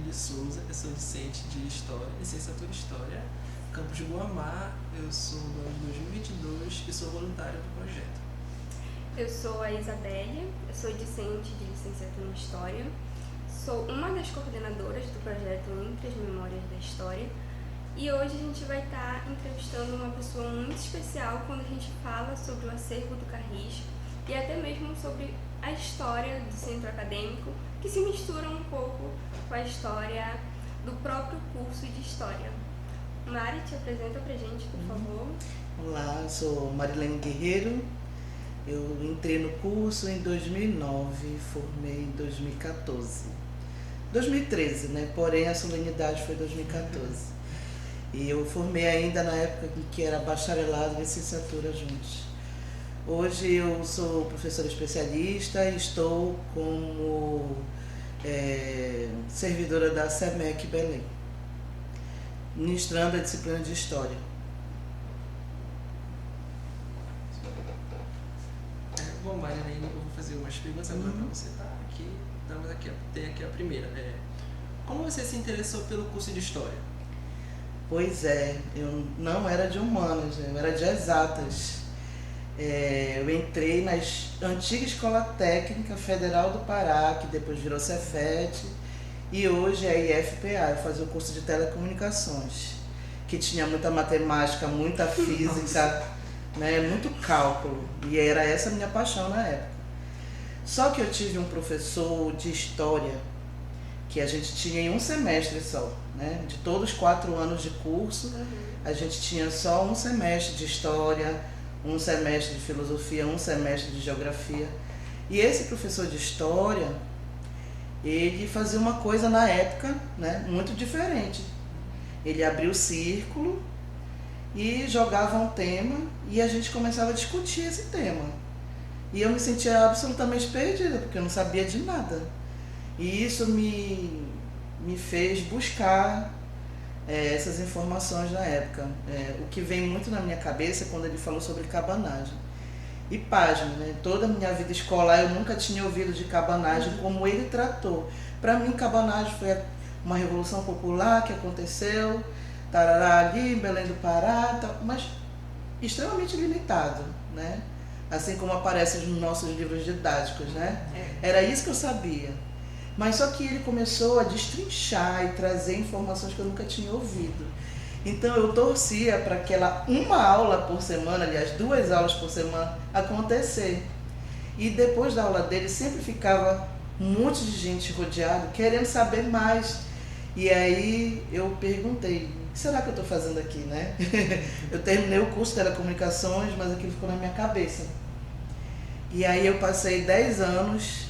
de Souza, eu sou discente de História, licenciatura em História, campus Guamá, eu sou do ano de 2022 e sou voluntário do projeto. Eu sou a Isabelle, eu sou discente de licenciatura em História, sou uma das coordenadoras do projeto Entre as Memórias da História e hoje a gente vai estar entrevistando uma pessoa muito especial quando a gente fala sobre o acervo do Carris e até mesmo sobre a história do centro acadêmico, que se mistura um pouco com a história do próprio curso de História. Mari, te apresenta pra gente, por favor. Olá, eu sou Marilene Guerreiro, eu entrei no curso em 2009, formei em 2014. 2013, né? Porém a solenidade foi 2014. E eu formei ainda na época em que era bacharelado e licenciatura juntos. Hoje eu sou professora especialista e estou como servidora da SEMEC Belém, ministrando a disciplina de História. Bom, Marilene, eu vou fazer umas perguntas agora para você, tá? Tem aqui a primeira. Como você se interessou pelo curso de História? Pois é, eu não era de humanas, eu era de exatas. Eu entrei na antiga Escola Técnica Federal do Pará, que depois virou Cefet, e hoje é IFPA. Eu fazia o curso de telecomunicações, que tinha muita matemática, muita física, né, muito cálculo, e era essa a minha paixão na época. Só que eu tive um professor de História, que a gente tinha em um semestre só, né? De todos os 4 anos de curso, a gente tinha só um semestre de História, um semestre de Filosofia, um semestre de Geografia. E esse professor de História, ele fazia uma coisa na época, né, muito diferente. Ele abria o círculo e jogava um tema e a gente começava a discutir esse tema. E eu me sentia absolutamente perdida, porque eu não sabia de nada. E isso me fez buscar essas informações na época. O que vem muito na minha cabeça é quando ele falou sobre cabanagem. E pasme, né? Toda a minha vida escolar eu nunca tinha ouvido de cabanagem como ele tratou. Para mim, cabanagem foi uma revolução popular que aconteceu, tarará, ali em Belém do Pará, mas extremamente limitado, né? Assim como aparece nos nossos livros didáticos, né? Era isso que eu sabia. Mas só que ele começou a destrinchar e trazer informações que eu nunca tinha ouvido. Então eu torcia para aquela uma aula por semana, aliás, 2 aulas por semana, acontecer. E depois da aula dele sempre ficava um monte de gente rodeado, querendo saber mais. E aí eu perguntei, o que será que eu estou fazendo aqui, né? Eu terminei o curso de telecomunicações, mas aquilo ficou na minha cabeça. E aí eu passei 10 anos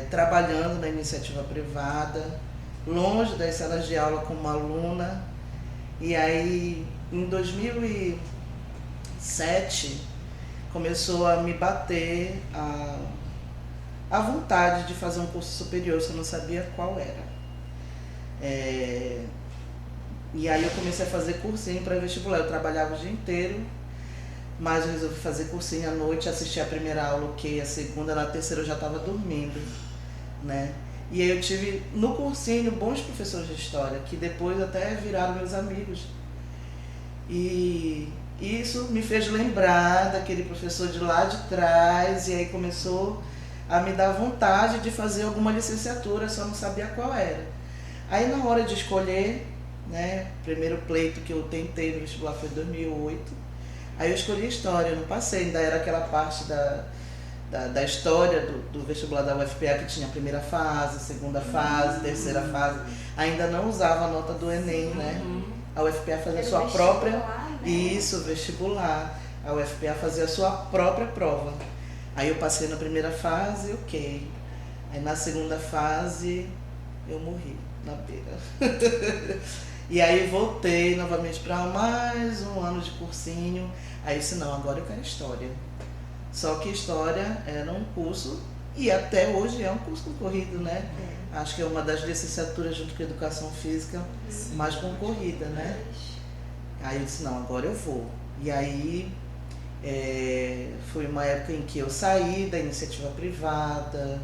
trabalhando na iniciativa privada, longe das salas de aula como aluna. E aí, em 2007, começou a me bater a vontade de fazer um curso superior, só não sabia qual era. E aí eu comecei a fazer cursinho para vestibular. Eu trabalhava o dia inteiro, mas eu resolvi fazer cursinho à noite, assistir a primeira aula, ok, a segunda, na terceira eu já estava dormindo, né? E aí eu tive no cursinho bons professores de História, que depois até viraram meus amigos. E isso me fez lembrar daquele professor de lá de trás, e aí começou a me dar vontade de fazer alguma licenciatura, só não sabia qual era. Aí na hora de escolher, né, o primeiro pleito que eu tentei no vestibular foi em 2008, aí eu escolhi História, eu não passei, ainda era aquela parte da história do vestibular da UFPA que tinha a primeira fase, segunda fase, terceira fase, ainda não usava a nota do Enem, né? A UFPA fazia a sua própria, né? Isso, vestibular, a UFPA fazia a sua própria prova. Aí eu passei na primeira fase, ok. Aí na segunda fase eu morri na beira. E aí voltei novamente para mais um ano de cursinho. Aí eu disse, não, agora eu quero História. Só que História era um curso, e até hoje é um curso concorrido, né? Acho que é uma das licenciaturas junto com a Educação Física mais concorrida, né? Aí eu disse, não, agora eu vou. E aí foi uma época em que eu saí da iniciativa privada,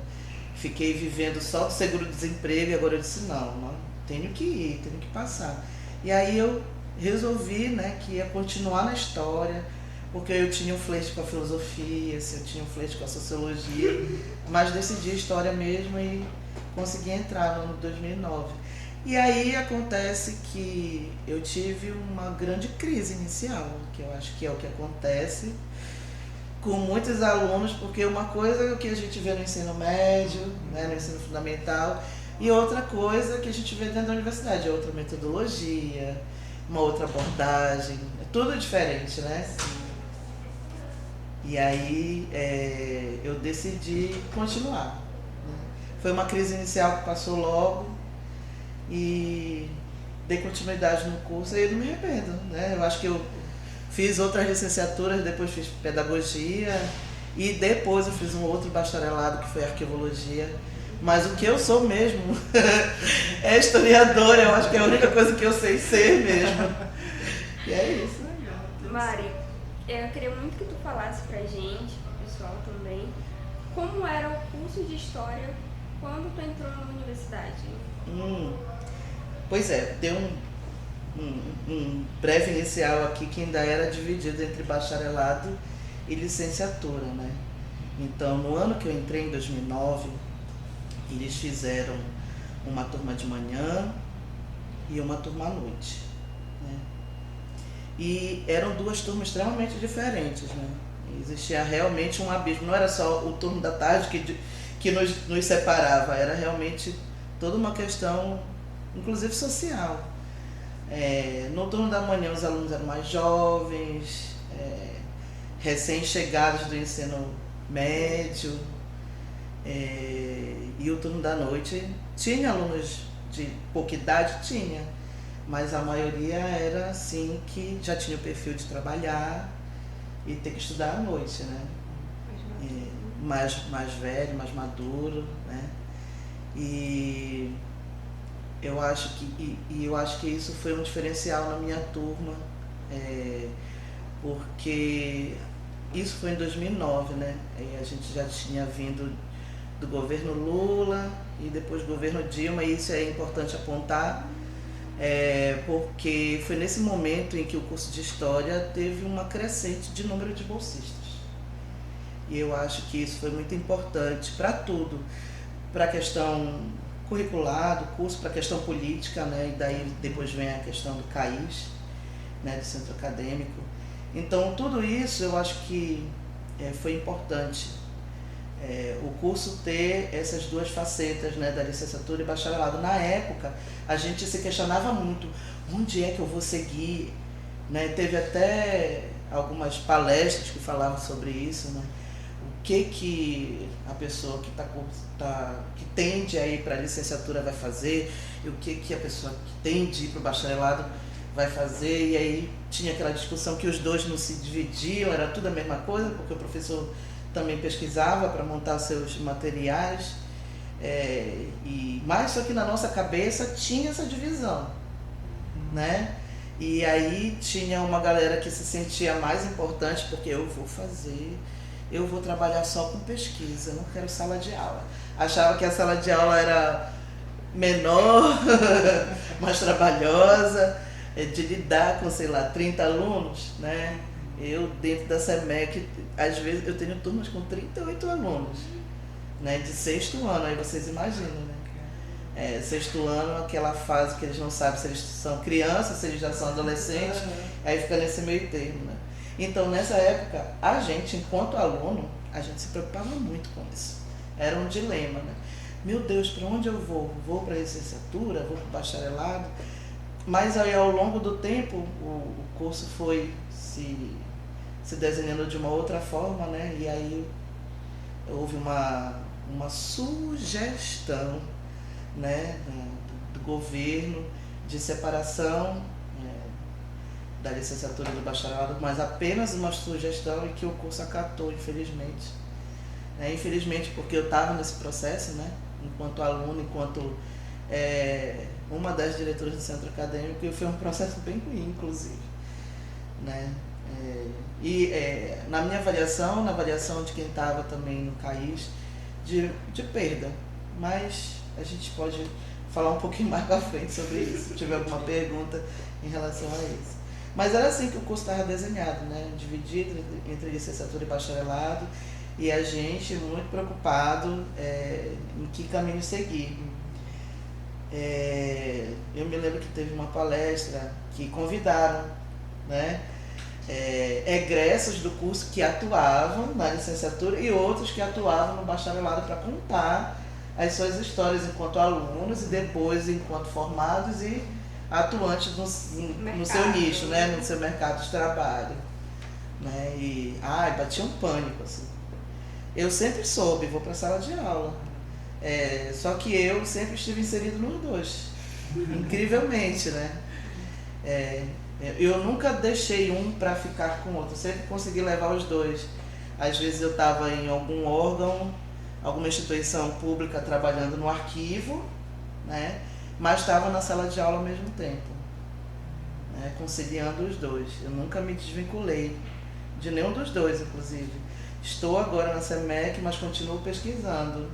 fiquei vivendo só do seguro-desemprego, e agora eu disse, não, tenho que ir, tenho que passar. E aí eu resolvi, né, que ia continuar na história, porque eu tinha um flerte com a filosofia, eu tinha um flerte com a sociologia, mas decidi história mesmo e consegui entrar no ano de 2009. E aí acontece que eu tive uma grande crise inicial, que eu acho que é o que acontece com muitos alunos, porque uma coisa é o que a gente vê no ensino médio, né, no ensino fundamental, e outra coisa que a gente vê dentro da universidade, é outra metodologia, uma outra abordagem, é tudo diferente, né? E aí eu decidi continuar. Né? Foi uma crise inicial que passou logo e dei continuidade no curso e eu não me arrependo, né? Eu acho que eu fiz outras licenciaturas, depois fiz pedagogia e depois eu fiz um outro bacharelado que foi arqueologia. Mas o que eu sou mesmo é historiadora, eu acho que é a única coisa que eu sei ser mesmo. E é isso. Mari, eu queria muito que tu falasse pra gente, pro pessoal também, como era o curso de História quando tu entrou na universidade. Pois é, deu um breve inicial aqui que ainda era dividido entre bacharelado e licenciatura, né? Então, no ano que eu entrei, em 2009, eles fizeram uma turma de manhã e uma turma à noite, né? E eram duas turmas extremamente diferentes, né? Existia realmente um abismo, não era só o turno da tarde que nos separava, era realmente toda uma questão, inclusive social. No turno da manhã os alunos eram mais jovens, recém-chegados do ensino médio, e o turno da noite tinha alunos de pouca idade, tinha, mas a maioria era assim que já tinha o perfil de trabalhar e ter que estudar à noite, né? Mais velho, mais maduro, né? E eu acho que isso foi um diferencial na minha turma, porque isso foi em 2009, né? E a gente já tinha vindo do governo Lula e depois do governo Dilma, e isso é importante apontar, porque foi nesse momento em que o curso de História teve uma crescente de número de bolsistas. E eu acho que isso foi muito importante para tudo, para a questão curricular do curso, para a questão política, né? E daí depois vem a questão do CAIS, né? Do centro acadêmico. Então tudo isso eu acho que foi importante, o curso ter essas duas facetas, né? Da licenciatura e bacharelado. Na época a gente se questionava muito, onde é que eu vou seguir, né? Teve até algumas palestras que falavam sobre isso, né? O que a pessoa que tende a ir para a licenciatura vai fazer, e o que a pessoa que tende a ir para o bacharelado vai fazer. E aí tinha aquela discussão que os dois não se dividiam, era tudo a mesma coisa, porque o professor também pesquisava para montar seus materiais, mas só que na nossa cabeça tinha essa divisão, né? E aí tinha uma galera que se sentia mais importante, porque eu vou trabalhar só com pesquisa, não quero sala de aula. Achava que a sala de aula era menor, mais trabalhosa, de lidar com, 30 alunos, né? Eu, dentro da SEMEC, às vezes eu tenho turmas com 38 alunos, né? De sexto ano, aí vocês imaginam, né? Sexto ano, aquela fase que eles não sabem se eles são crianças, se eles já são adolescentes, aí fica nesse meio termo, né? Então, nessa época, a gente, enquanto aluno, a gente se preocupava muito com isso. Era um dilema, né? Meu Deus, para onde eu vou? Vou para a licenciatura? Vou para o bacharelado? Mas aí, ao longo do tempo, o curso foi se desenhando de uma outra forma, né? E aí houve uma sugestão, né, do governo de separação da licenciatura e do bacharelado, mas apenas uma sugestão, e que o curso acatou, infelizmente. Infelizmente, porque eu estava nesse processo, né, enquanto aluno, enquanto uma das diretoras do centro acadêmico, e foi um processo bem ruim, inclusive, né? Na minha avaliação, na avaliação de quem estava também no CAIS, de perda, mas a gente pode falar um pouquinho mais pra frente sobre isso, se tiver alguma pergunta em relação a isso. Mas era assim que o curso estava desenhado, né? Dividido entre licenciatura e bacharelado, e a gente muito preocupado em que caminho seguir. Eu me lembro que teve uma palestra que convidaram, né, egressos do curso que atuavam na licenciatura e outros que atuavam no bacharelado para contar as suas histórias enquanto alunos e depois enquanto formados e atuantes no seu nicho, né, no seu mercado de trabalho. Né? E batia um pânico. Assim. Eu sempre soube, vou para a sala de aula. Só que eu sempre estive inserido nos dois. Incrivelmente, né? Eu nunca deixei um para ficar com o outro, sempre consegui levar os dois. Às vezes eu estava em algum órgão, alguma instituição pública trabalhando no arquivo, né? Mas estava na sala de aula ao mesmo tempo, né? Conciliando os dois. Eu nunca me desvinculei de nenhum dos dois, inclusive. Estou agora na SEMEC, mas continuo pesquisando.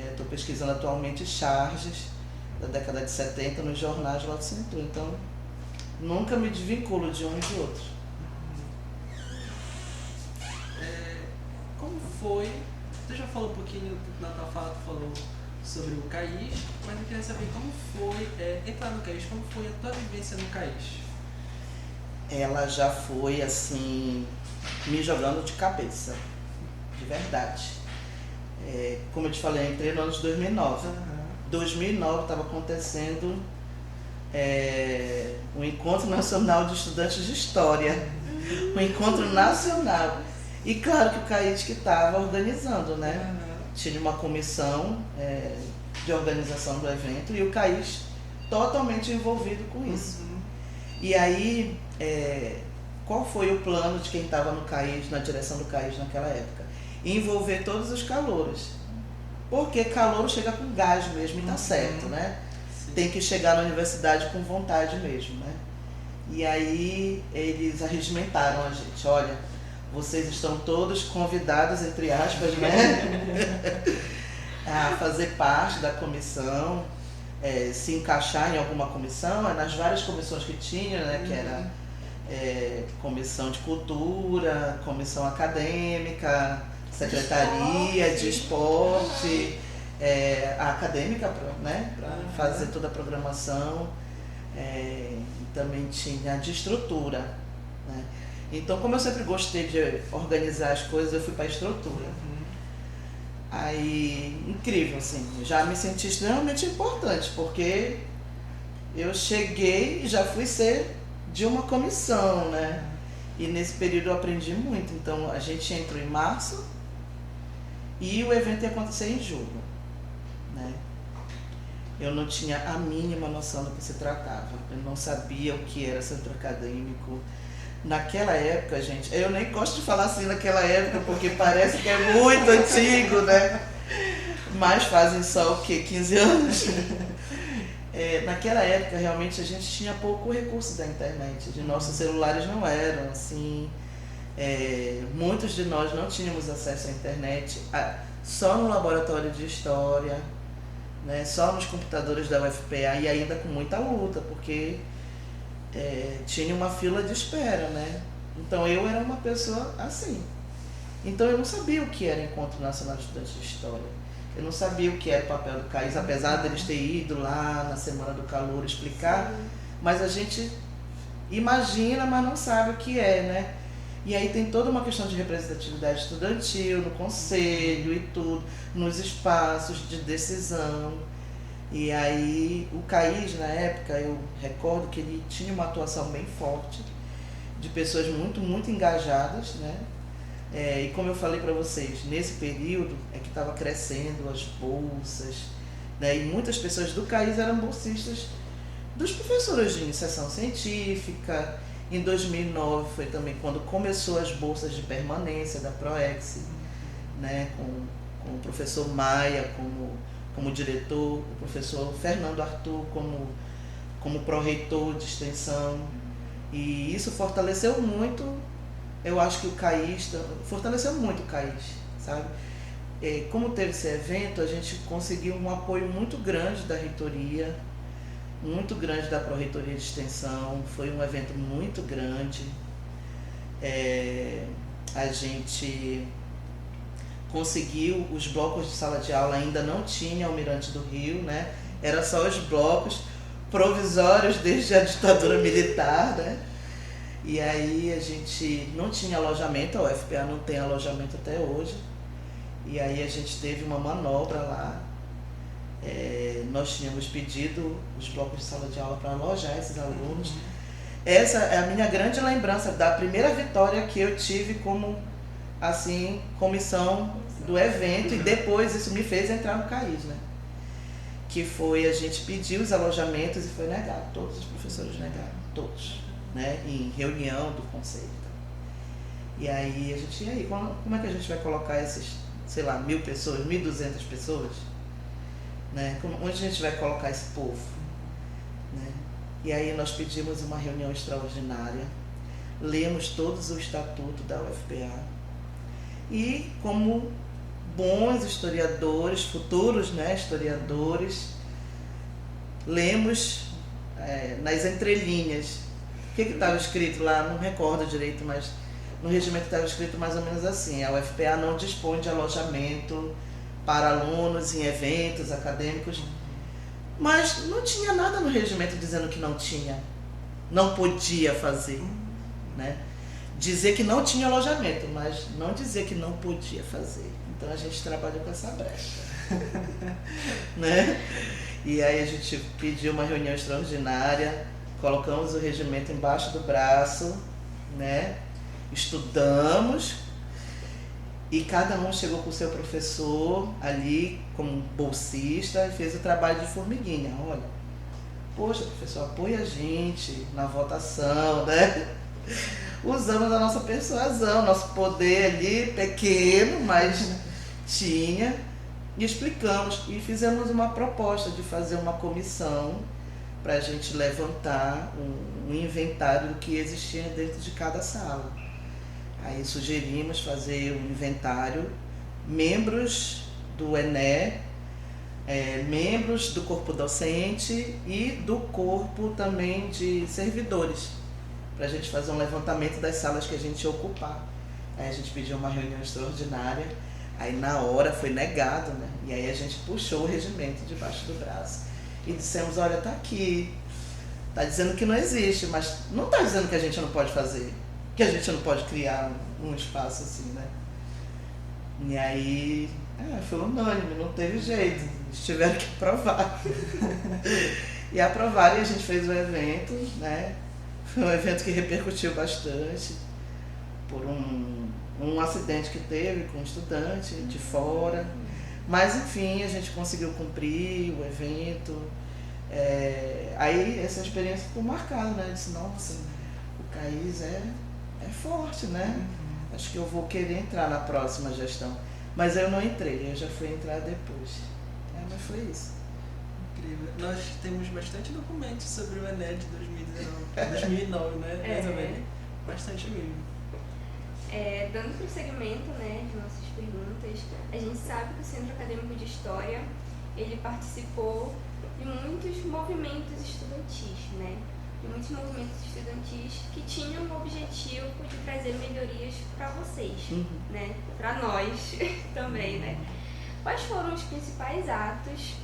Estou pesquisando atualmente charges da década de 70 nos jornais lá do Centro. Então, nunca me desvinculo de um e de outro. Como foi? Você já falou um pouquinho na tua fala, tu falou sobre o CAIS, mas eu queria saber como foi entrar no CAIS, como foi a tua vivência no CAIS? Ela já foi assim, me jogando de cabeça, de verdade. Como eu te falei, eu entrei no ano de 2009. 2009 estava acontecendo o Encontro Nacional de Estudantes de História, um encontro nacional. E claro que o CAIS que estava organizando, né? Tinha uma comissão de organização do evento e o CAIS totalmente envolvido com isso. E aí, qual foi o plano de quem estava no CAIS, na direção do CAIS naquela época? Envolver todos os calouros. Porque calouro chega com gás mesmo e tá certo, né? Sim. Tem que chegar na universidade com vontade mesmo, né? E aí eles arregimentaram a gente, olha, vocês estão todos convidados, entre aspas, né? A fazer parte da comissão, se encaixar em alguma comissão, nas várias comissões que tinha, né? Que era comissão de cultura, comissão acadêmica, secretaria de esporte, a acadêmica, né? Para fazer toda a programação, e também tinha de estrutura, né? Então, como eu sempre gostei de organizar as coisas, eu fui para a estrutura. Aí, incrível, assim, já me senti extremamente importante, porque eu cheguei e já fui ser de uma comissão, né? E nesse período eu aprendi muito. Então, a gente entrou em março e o evento ia acontecer em julho, né? Eu não tinha a mínima noção do que se tratava. Eu não sabia o que era centro acadêmico. Naquela época, gente, eu nem gosto de falar assim naquela época, porque parece que é muito antigo, né? Mas fazem só o quê? 15 anos? Naquela época, realmente, a gente tinha pouco recurso da internet. Nossos celulares não eram, assim... muitos de nós não tínhamos acesso à internet, só no laboratório de história, né? Só nos computadores da UFPA, e ainda com muita luta, porque... tinha uma fila de espera, né? Então eu era uma pessoa assim. Então eu não sabia o que era Encontro Nacional de Estudantes de História. Eu não sabia o que era o papel do CAIS, apesar deles ter ido lá na Semana do Calouro explicar. Sim. Mas a gente imagina, mas não sabe o que é, né? E aí tem toda uma questão de representatividade estudantil, no conselho e tudo, nos espaços de decisão. E aí o CAIS, na época, eu recordo que ele tinha uma atuação bem forte, de pessoas muito, muito engajadas, né? E como eu falei para vocês, nesse período é que estava crescendo as bolsas, né? E muitas pessoas do CAIS eram bolsistas dos professores de iniciação científica. Em 2009 foi também quando começou as bolsas de permanência da PROEX, né? Com o professor Maia como diretor, o professor Fernando Arthur como pró-reitor de extensão. E isso fortaleceu muito, eu acho que o CAIS, fortaleceu muito o CAIS, sabe? como teve esse evento, a gente conseguiu um apoio muito grande da reitoria, muito grande da Pró-Reitoria de Extensão. Foi um evento muito grande. A gente conseguiu os blocos de sala de aula, ainda não tinha Almirante do Rio, né? Era só os blocos provisórios desde a ditadura militar, né? E aí a gente não tinha alojamento, a UFPA não tem alojamento até hoje. E aí a gente teve uma manobra lá. Nós tínhamos pedido os blocos de sala de aula para alojar esses alunos. Essa é a minha grande lembrança da primeira vitória que eu tive como, assim, comissão do evento, e depois isso me fez entrar no CAIS, né? Que foi, a gente pediu os alojamentos e foi negado, todos os professores negaram, todos, né? Em reunião do conselho. E aí a gente, e aí, como é que a gente vai colocar esses, sei lá, 1.000 pessoas, 1.200 pessoas, né? Onde a gente vai colocar esse povo, né? E aí nós pedimos uma reunião extraordinária, lemos todos o estatuto da UFPA e, como bons historiadores, futuros, né, historiadores, lemos nas entrelinhas. O que estava escrito lá? Não recordo direito, mas no regimento estava escrito mais ou menos assim: a UFPA não dispõe de alojamento para alunos em eventos acadêmicos. Mas não tinha nada no regimento dizendo que não tinha, não podia fazer, né? Dizer que não tinha alojamento, mas não dizer que não podia fazer. Então a gente trabalhou com essa brecha, né? E aí a gente pediu uma reunião extraordinária, colocamos o regimento embaixo do braço, né? Estudamos. E cada um chegou com o seu professor ali como bolsista e fez o trabalho de formiguinha. Olha, poxa, professor, apoia a gente na votação, né? Usamos a nossa persuasão, nosso poder ali, pequeno, mas tinha, e explicamos. E fizemos uma proposta de fazer uma comissão para a gente levantar um inventário do que existia dentro de cada sala. Aí sugerimos fazer um inventário, membros do ENE, membros do corpo docente e do corpo também de servidores, para a gente fazer um levantamento das salas que a gente ia ocupar. Aí a gente pediu uma reunião extraordinária, aí na hora foi negado, né? E aí a gente puxou o regimento debaixo do braço e dissemos: olha, tá aqui, tá dizendo que não existe, mas não tá dizendo que a gente não pode fazer, que a gente não pode criar um espaço assim, né? E aí foi unânime, não teve jeito, eles tiveram que aprovar. E aprovaram, e a gente fez o evento, né? Foi um evento que repercutiu bastante por um acidente que teve com um estudante de fora, mas enfim, a gente conseguiu cumprir o evento. Aí essa experiência ficou marcada, né? Eu disse: nossa, o CAIS é forte, né? Acho que eu vou querer entrar na próxima gestão. Mas eu não entrei, eu já fui entrar depois. Mas foi isso. Incrível. Nós temos bastante documentos sobre o ENE de 2009, né? Isabelle? Bastante mesmo. Dando prosseguimento, né, de nossas perguntas, a gente sabe que o Centro Acadêmico de História, ele participou de muitos movimentos estudantis, né? De muitos movimentos estudantis que tinham o objetivo de trazer melhorias para vocês, né? Para nós também, né? Quais foram os principais atos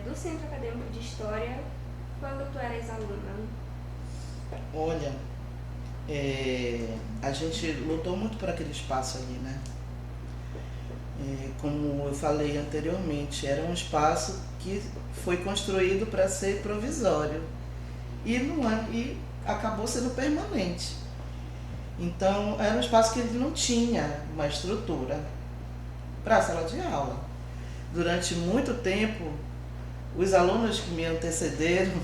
do Centro Acadêmico de História quando tu eras aluna? Olha, a gente lutou muito por aquele espaço ali, né? Como eu falei anteriormente, era um espaço que foi construído para ser provisório. E acabou sendo permanente. Então, era um espaço que ele não tinha uma estrutura para a sala de aula. Durante muito tempo, os alunos que me antecederam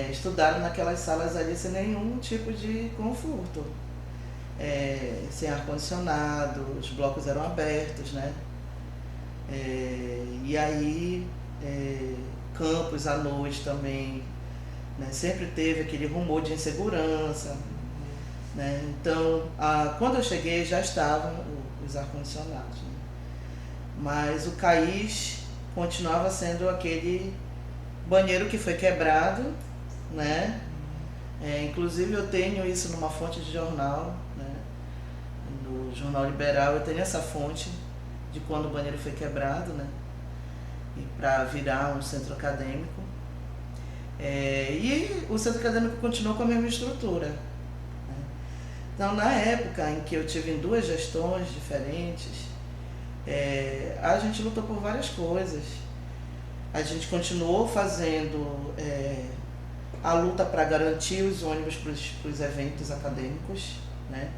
estudaram naquelas salas ali sem nenhum tipo de conforto. Sem ar-condicionado, os blocos eram abertos, né? E aí, campus à noite também, né? Sempre teve aquele rumor de insegurança, né? Então, quando eu cheguei já estavam os ar-condicionados, né? mas o CAIS continuava sendo aquele banheiro que foi quebrado, né? Inclusive eu tenho isso numa fonte de jornal, né? No Jornal Liberal eu tenho essa fonte de quando o banheiro foi quebrado, né? E para virar um centro acadêmico. E o centro acadêmico continuou com a mesma estrutura, né? Então, na época em que eu tive em 2 gestões diferentes, a gente lutou por várias coisas. A gente continuou fazendo a luta para garantir os ônibus para os eventos acadêmicos, né?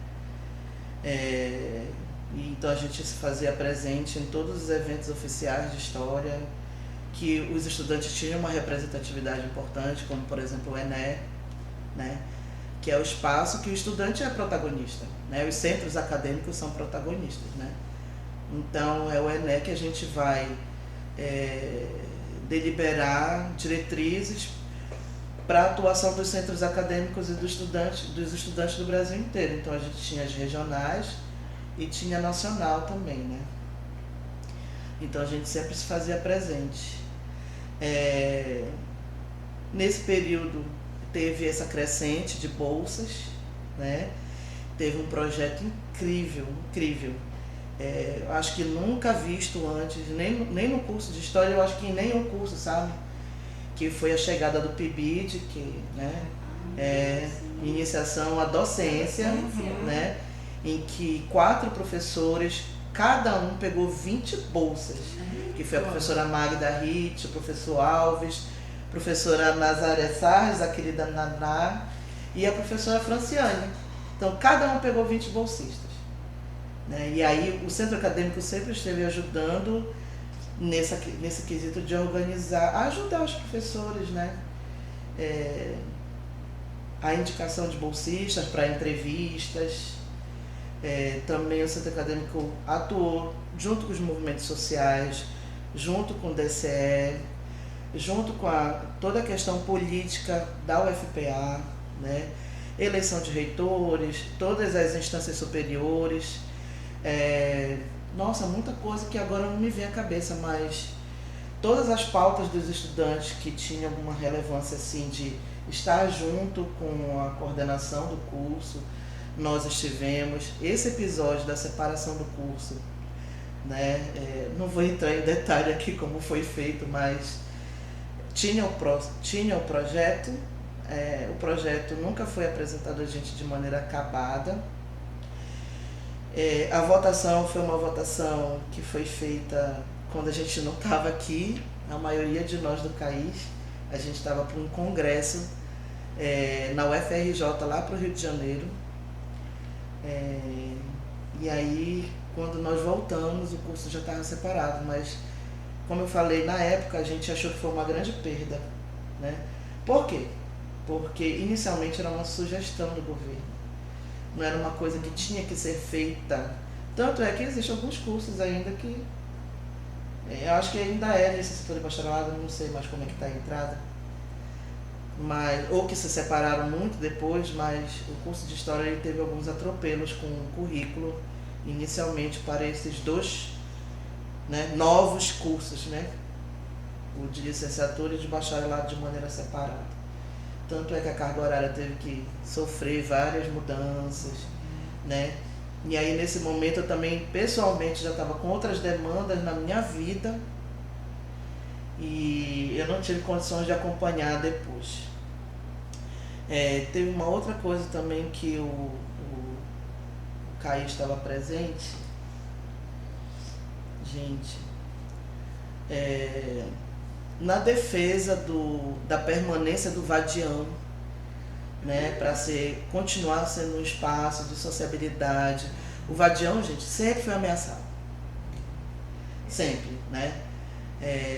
Então a gente se fazia presente em todos os eventos oficiais de história, que os estudantes tinham uma representatividade importante, como por exemplo o ENE, né? Que é o espaço que o estudante é protagonista, né? Os centros acadêmicos são protagonistas, né? Então é o ENE que a gente vai deliberar diretrizes para a atuação dos centros acadêmicos e dos estudantes do Brasil inteiro. Então a gente tinha as regionais e tinha a nacional também, né? Então a gente sempre se fazia presente. Nesse período teve essa crescente de bolsas, né? Teve um projeto incrível, incrível. Eu acho que nunca visto antes, nem no curso de História, eu acho que em nenhum curso, sabe? Que foi a chegada do PIBID, que, né? Iniciação à docência, né? Em que 4 professores, cada um pegou 20 bolsas, que foi a professora Magda Ritt, o professor Alves, a professora Nazaré Sarres, a querida Naná, e a professora Franciane. Então, cada um pegou 20 bolsistas, né? E aí o centro acadêmico sempre esteve ajudando nesse quesito de organizar, ajudar os professores, né? A indicação de bolsistas para entrevistas. Também o centro acadêmico atuou junto com os movimentos sociais, junto com o DCE, junto com toda a questão política da UFPA, né? Eleição de reitores, todas as instâncias superiores. Nossa, muita coisa que agora não me vem à cabeça, mas todas as pautas dos estudantes que tinham alguma relevância assim de estar junto com a coordenação do curso, nós estivemos. Esse episódio da separação do curso, né? Não vou entrar em detalhe aqui como foi feito, mas tinha o projeto. O projeto nunca foi apresentado a gente de maneira acabada. A votação foi uma votação que foi feita quando a gente não estava aqui, a maioria de nós do CAIS. A gente estava para um congresso na UFRJ, lá para o Rio de Janeiro. E aí, quando nós voltamos, o curso já estava separado, mas, como eu falei, na época a gente achou que foi uma grande perda, né? Por quê? Porque inicialmente era uma sugestão do governo, não era uma coisa que tinha que ser feita. Tanto é que existem alguns cursos ainda que, eu acho que ainda nesse setor de bacharelado, não sei mais como é que está a entrada, ou que se separaram muito depois, mas o curso de História ele teve alguns atropelos com o currículo, inicialmente para esses 2, né, novos cursos, né? O de licenciatura e de bacharelado de maneira separada. Tanto é que a carga horária teve que sofrer várias mudanças, né? E aí nesse momento eu também pessoalmente já estava com outras demandas na minha vida e eu não tive condições de acompanhar depois. Teve uma outra coisa também que o CAIS estava presente. Gente, na defesa da permanência do Vadião, né, para continuar sendo um espaço de sociabilidade. O Vadião, gente, sempre foi ameaçado. Sempre, né?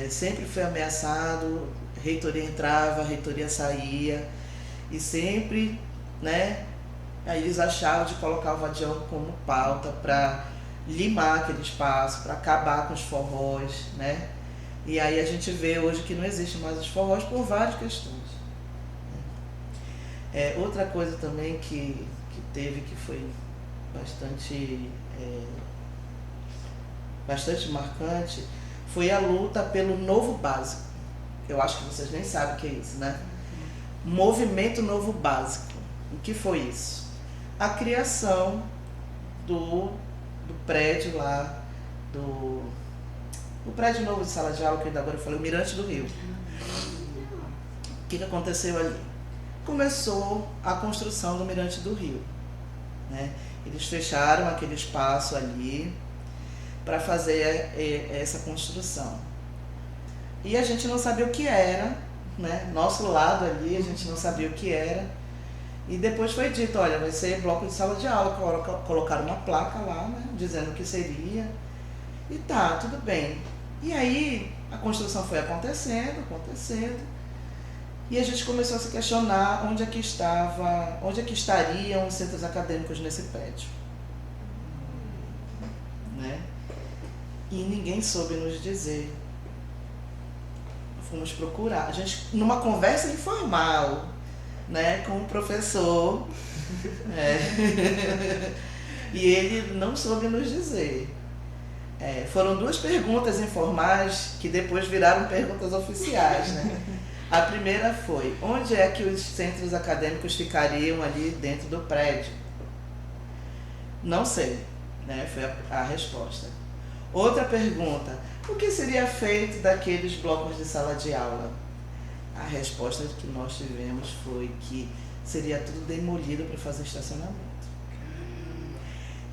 Sempre foi ameaçado, reitoria entrava, reitoria saía, e sempre, né, aí eles achavam de colocar o Vadião como pauta para limar aquele espaço, para acabar com os forrós, né? E aí a gente vê hoje que não existe mais os forrós por várias questões. Outra coisa também que teve, que foi bastante bastante marcante, foi a luta pelo novo básico. Eu acho que vocês nem sabem o que é isso, né? Movimento Novo Básico. O que foi isso? A criação do prédio lá, do prédio novo de sala de aula, que agora eu falei, o Mirante do Rio. O que aconteceu ali? Começou a construção do Mirante do Rio, né? Eles fecharam aquele espaço ali para fazer essa construção. E a gente não sabia o que era, né? Nosso lado ali, a gente não sabia o que era. E depois foi dito, olha, vai ser bloco de sala de aula. Colocaram uma placa lá, né? Dizendo o que seria. E tá, tudo bem. E aí a construção foi acontecendo. E a gente começou a se questionar onde é que estariam os centros acadêmicos nesse prédio, né? E ninguém soube nos dizer. Fomos procurar, a gente, numa conversa informal, né, com o professor, e ele não soube nos dizer. Foram 2 perguntas informais que depois viraram perguntas oficiais, né? A primeira foi, onde é que os centros acadêmicos ficariam ali dentro do prédio? Não sei, né? Foi a resposta. Outra pergunta, o que seria feito daqueles blocos de sala de aula? A resposta que nós tivemos foi que seria tudo demolido para fazer estacionamento.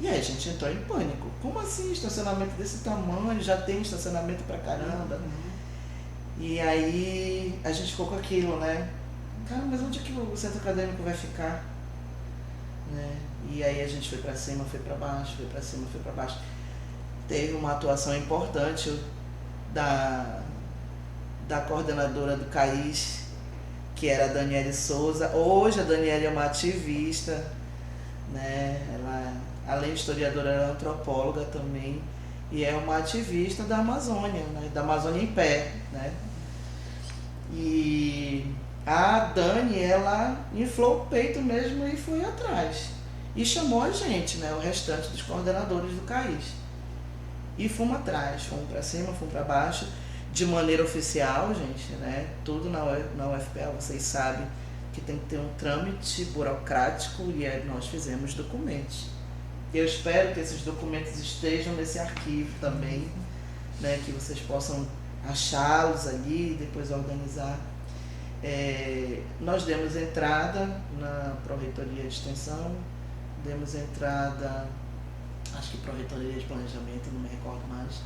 E aí a gente entrou em pânico. Como assim estacionamento desse tamanho? Já tem estacionamento pra caramba. E aí a gente ficou com aquilo, né? Cara, mas onde é que o centro acadêmico vai ficar? Né? E aí a gente foi pra cima, foi pra baixo, foi pra cima, foi pra baixo. Teve uma atuação importante da coordenadora do CAIS, que era a Daniele Souza. Hoje a Daniele é uma ativista, né? Ela, além de historiadora, ela é antropóloga também. E é uma ativista da Amazônia, né? Da Amazônia em Pé, né? E a Dani, ela inflou o peito mesmo e foi atrás. E chamou a gente, né? O restante dos coordenadores do CAIS. E fomos atrás, fomos para cima, fomos para baixo, de maneira oficial, gente, né? Tudo na UFPA, vocês sabem que tem que ter um trâmite burocrático e nós fizemos documentos. Eu espero que esses documentos estejam nesse arquivo também, né, que vocês possam achá-los ali e depois organizar. Nós demos entrada na Pró-Reitoria de Extensão, demos entrada, acho que Pró-Reitoria de Planejamento, não me recordo mais.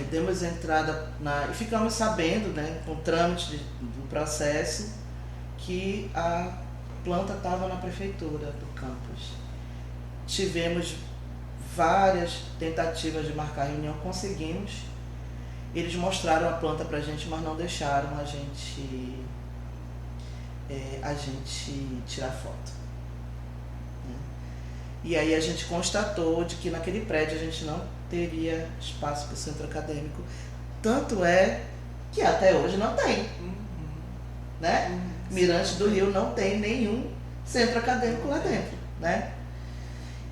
Demos entrada e ficamos sabendo, né, com o trâmite do processo, que a planta estava na prefeitura do campus. Tivemos várias tentativas de marcar reunião, conseguimos. Eles mostraram a planta pra gente, mas não deixaram a gente tirar foto, né? E aí a gente constatou de que naquele prédio a gente não teria espaço para o centro acadêmico. Tanto é que até hoje não tem, né? Mirante do Rio não tem nenhum centro acadêmico lá dentro, né?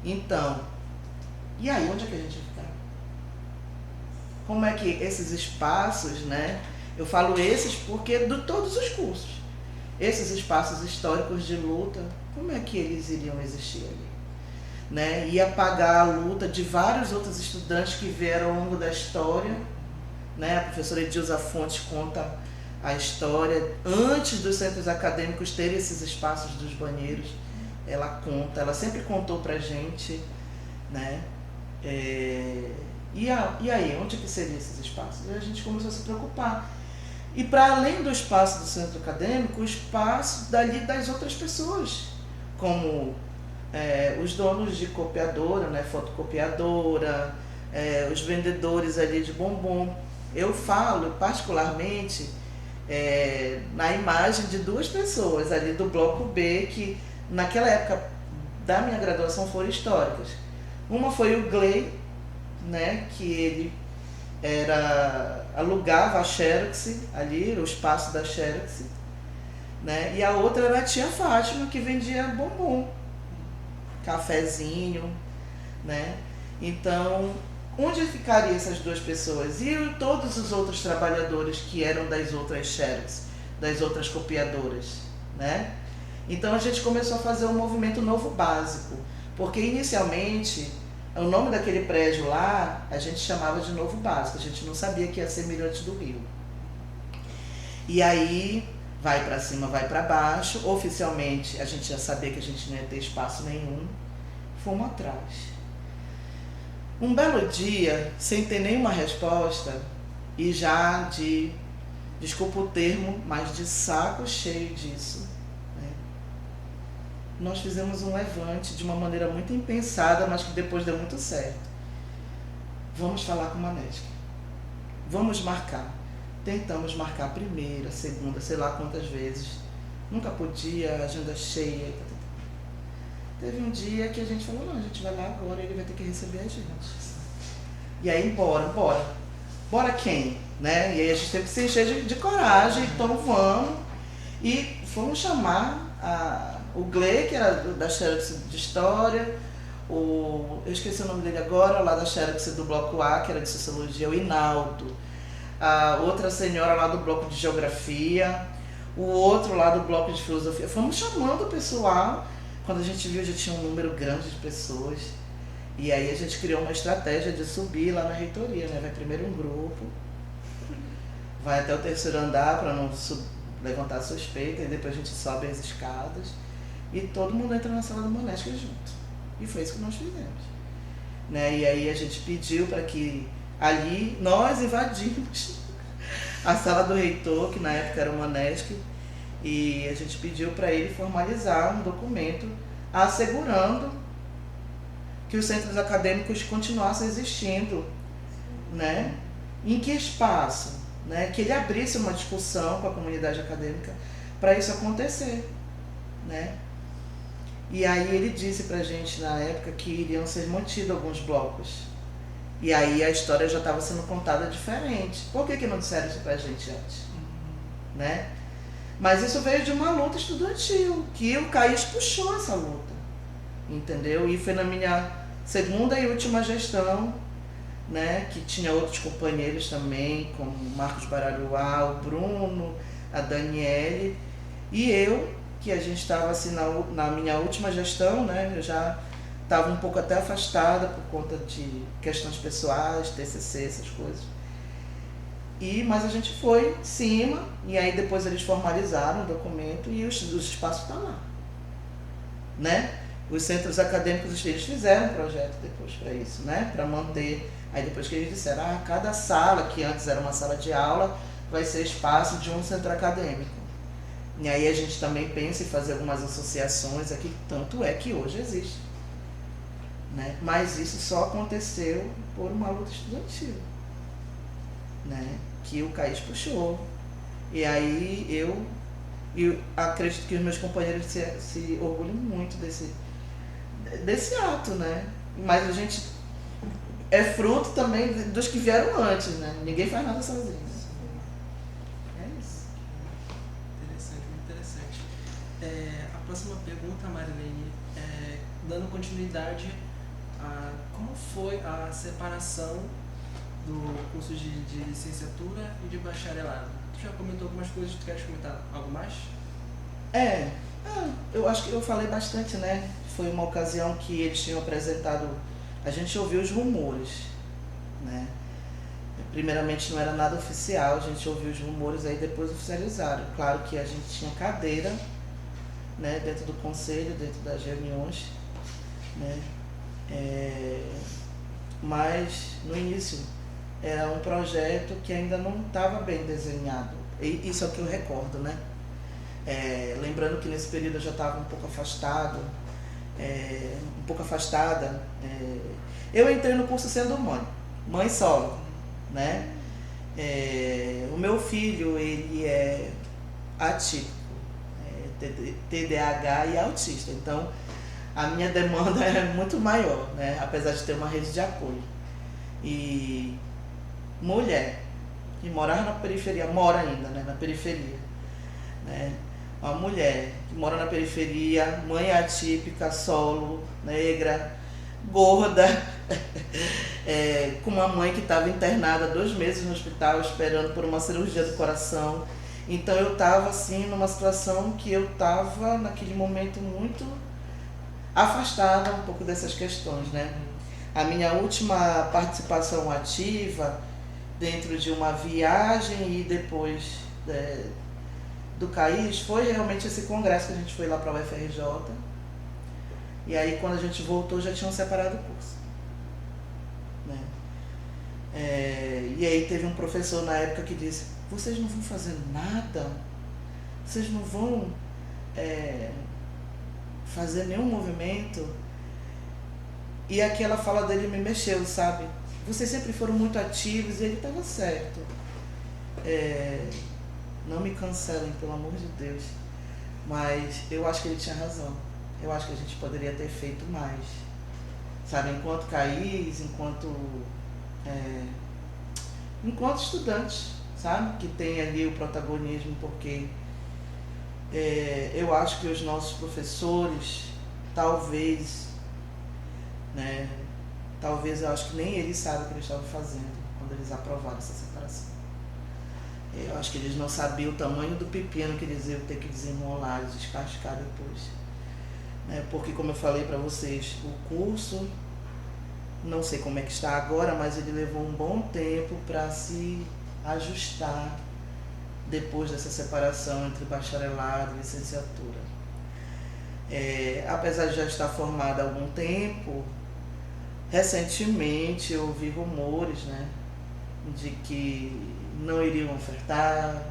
Então, e aí, onde é que a gente vai ficar? Como é que esses espaços, né? Eu falo esses porque de todos os cursos. Esses espaços históricos de luta, como é que eles iriam existir ali? Né? Ia apagar a luta de vários outros estudantes que vieram ao longo da história, né? A professora Edilza Fontes conta a história antes dos centros acadêmicos terem esses espaços dos banheiros. Ela sempre contou pra gente, né? E aí, onde que seriam esses espaços? E a gente começou a se preocupar. E para além do espaço do centro acadêmico, o espaço dali das outras pessoas, como os donos de copiadora, né? Fotocopiadora, os vendedores ali de bombom. Eu falo particularmente na imagem de 2 pessoas ali do bloco B que naquela época da minha graduação foram históricas. Uma foi o Gley, né, que ele alugava a Xerox ali, o espaço da Xerox, né, e a outra era a tia Fátima, que vendia bombom, cafezinho, né. Então, onde ficariam essas duas pessoas? E todos os outros trabalhadores que eram das outras xerox, das outras copiadoras, né? Então a gente começou a fazer um movimento novo básico, porque inicialmente o nome daquele prédio lá a gente chamava de Novo Básico, a gente não sabia que ia ser Mirantes do Rio. E aí vai para cima, vai para baixo, oficialmente a gente já sabia que a gente não ia ter espaço nenhum, fomos atrás. Um belo dia, sem ter nenhuma resposta, e já de, desculpa o termo, mas de saco cheio disso, né? Nós fizemos um levante de uma maneira muito impensada, mas que depois deu muito certo. Vamos falar com o Manesc. Vamos marcar. Tentamos marcar a primeira, segunda, sei lá quantas vezes. Nunca podia, agenda cheia. Teve um dia que a gente falou, não, a gente vai lá agora, ele vai ter que receber a gente. E aí, bora. Bora quem? Né? E aí a gente teve que se encher de coragem, então vamos. E fomos chamar o Gle, que era da Xerox de História, eu esqueci o nome dele agora, lá da Xerox do Bloco A, que era de Sociologia, o Inaldo. A outra senhora lá do Bloco de Geografia, o outro lá do Bloco de Filosofia. Fomos chamando o pessoal. Quando a gente viu, já tinha um número grande de pessoas. E aí a gente criou uma estratégia de subir lá na reitoria, né? Vai primeiro um grupo, vai até o terceiro andar para não levantar suspeita, e depois a gente sobe as escadas e todo mundo entra na sala do Manesc junto. E foi isso que nós fizemos, né? E aí a gente pediu para que ali nós invadimos a sala do reitor, que na época era o Manesc, e a gente pediu para ele formalizar um documento assegurando que os centros acadêmicos continuassem existindo, né? Em que espaço? Né? Que ele abrisse uma discussão com a comunidade acadêmica para isso acontecer, né? E aí ele disse para a gente na época que iriam ser mantidos alguns blocos. E aí a história já estava sendo contada diferente. Por que não disseram isso para a gente antes? Né? Mas isso veio de uma luta estudantil, que o CAIS puxou essa luta, entendeu? E foi na minha segunda e última gestão, né, que tinha outros companheiros também, como o Marcos Bararuá, o Bruno, a Daniele, e eu, que a gente estava assim na minha última gestão, né, eu já estava um pouco até afastada por conta de questões pessoais, TCC, essas coisas. Mas a gente foi em cima, e aí depois eles formalizaram o documento e o espaço está lá, né? Os centros acadêmicos, eles fizeram um projeto depois para isso, né? Para manter. Aí depois que eles disseram, cada sala, que antes era uma sala de aula, vai ser espaço de um centro acadêmico. E aí a gente também pensa em fazer algumas associações aqui, tanto é que hoje existe, né? Mas isso só aconteceu por uma luta estudantil, né? Que o CAIS puxou. E aí eu acredito que os meus companheiros se orgulham muito desse ato, né? Mas a gente é fruto também dos que vieram antes, né? Ninguém faz nada sozinho. É isso. Interessante, muito interessante. A próxima pergunta, Marilene, dando continuidade a como foi a separação do curso de licenciatura e de bacharelado. Tu já comentou algumas coisas, tu queres comentar algo mais? Eu acho que eu falei bastante, né? Foi uma ocasião que eles tinham apresentado, a gente ouviu os rumores, né? Primeiramente não era nada oficial, a gente ouviu os rumores, aí depois oficializaram. Claro que a gente tinha cadeira, né, dentro do conselho, dentro das reuniões, né? Mas no início era um projeto que ainda não estava bem desenhado. E isso é o que eu recordo, né? Lembrando que nesse período eu já estava um pouco afastada. Eu entrei no curso sendo mãe solo, né? O meu filho, ele é atípico, TDAH e autista, então a minha demanda é muito maior, né? Apesar de ter uma rede de apoio. E mulher que morava na periferia, mora ainda, né, na periferia, né? Uma mulher que mora na periferia, mãe atípica, solo, negra, gorda, com uma mãe que estava internada 2 meses no hospital esperando por uma cirurgia do coração. Então eu estava assim numa situação que eu estava naquele momento muito afastada um pouco dessas questões, né? A minha última participação ativa dentro de uma viagem e depois do CAIS foi realmente esse congresso que a gente foi lá para a UFRJ. E aí quando a gente voltou já tinham separado o curso, né? E aí teve um professor na época que disse: vocês não vão fazer nada? Vocês não vão fazer nenhum movimento? E aquela fala dele me mexeu, sabe? Vocês sempre foram muito ativos, e ele estava certo. Não me cancelem, pelo amor de Deus. Mas eu acho que ele tinha razão. Eu acho que a gente poderia ter feito mais. Sabe, enquanto CAIS, enquanto estudantes, sabe? Que tem ali o protagonismo, porque eu acho que os nossos professores, talvez eu acho que nem eles sabem o que eles estavam fazendo quando eles aprovaram essa separação. Eu acho que eles não sabiam o tamanho do pepino que eles iam ter que desenrolar, descascar depois. Porque, como eu falei para vocês, o curso, não sei como é que está agora, mas ele levou um bom tempo para se ajustar depois dessa separação entre bacharelado e licenciatura. Apesar de já estar formada há algum tempo, recentemente eu ouvi rumores, né, de que não iriam ofertar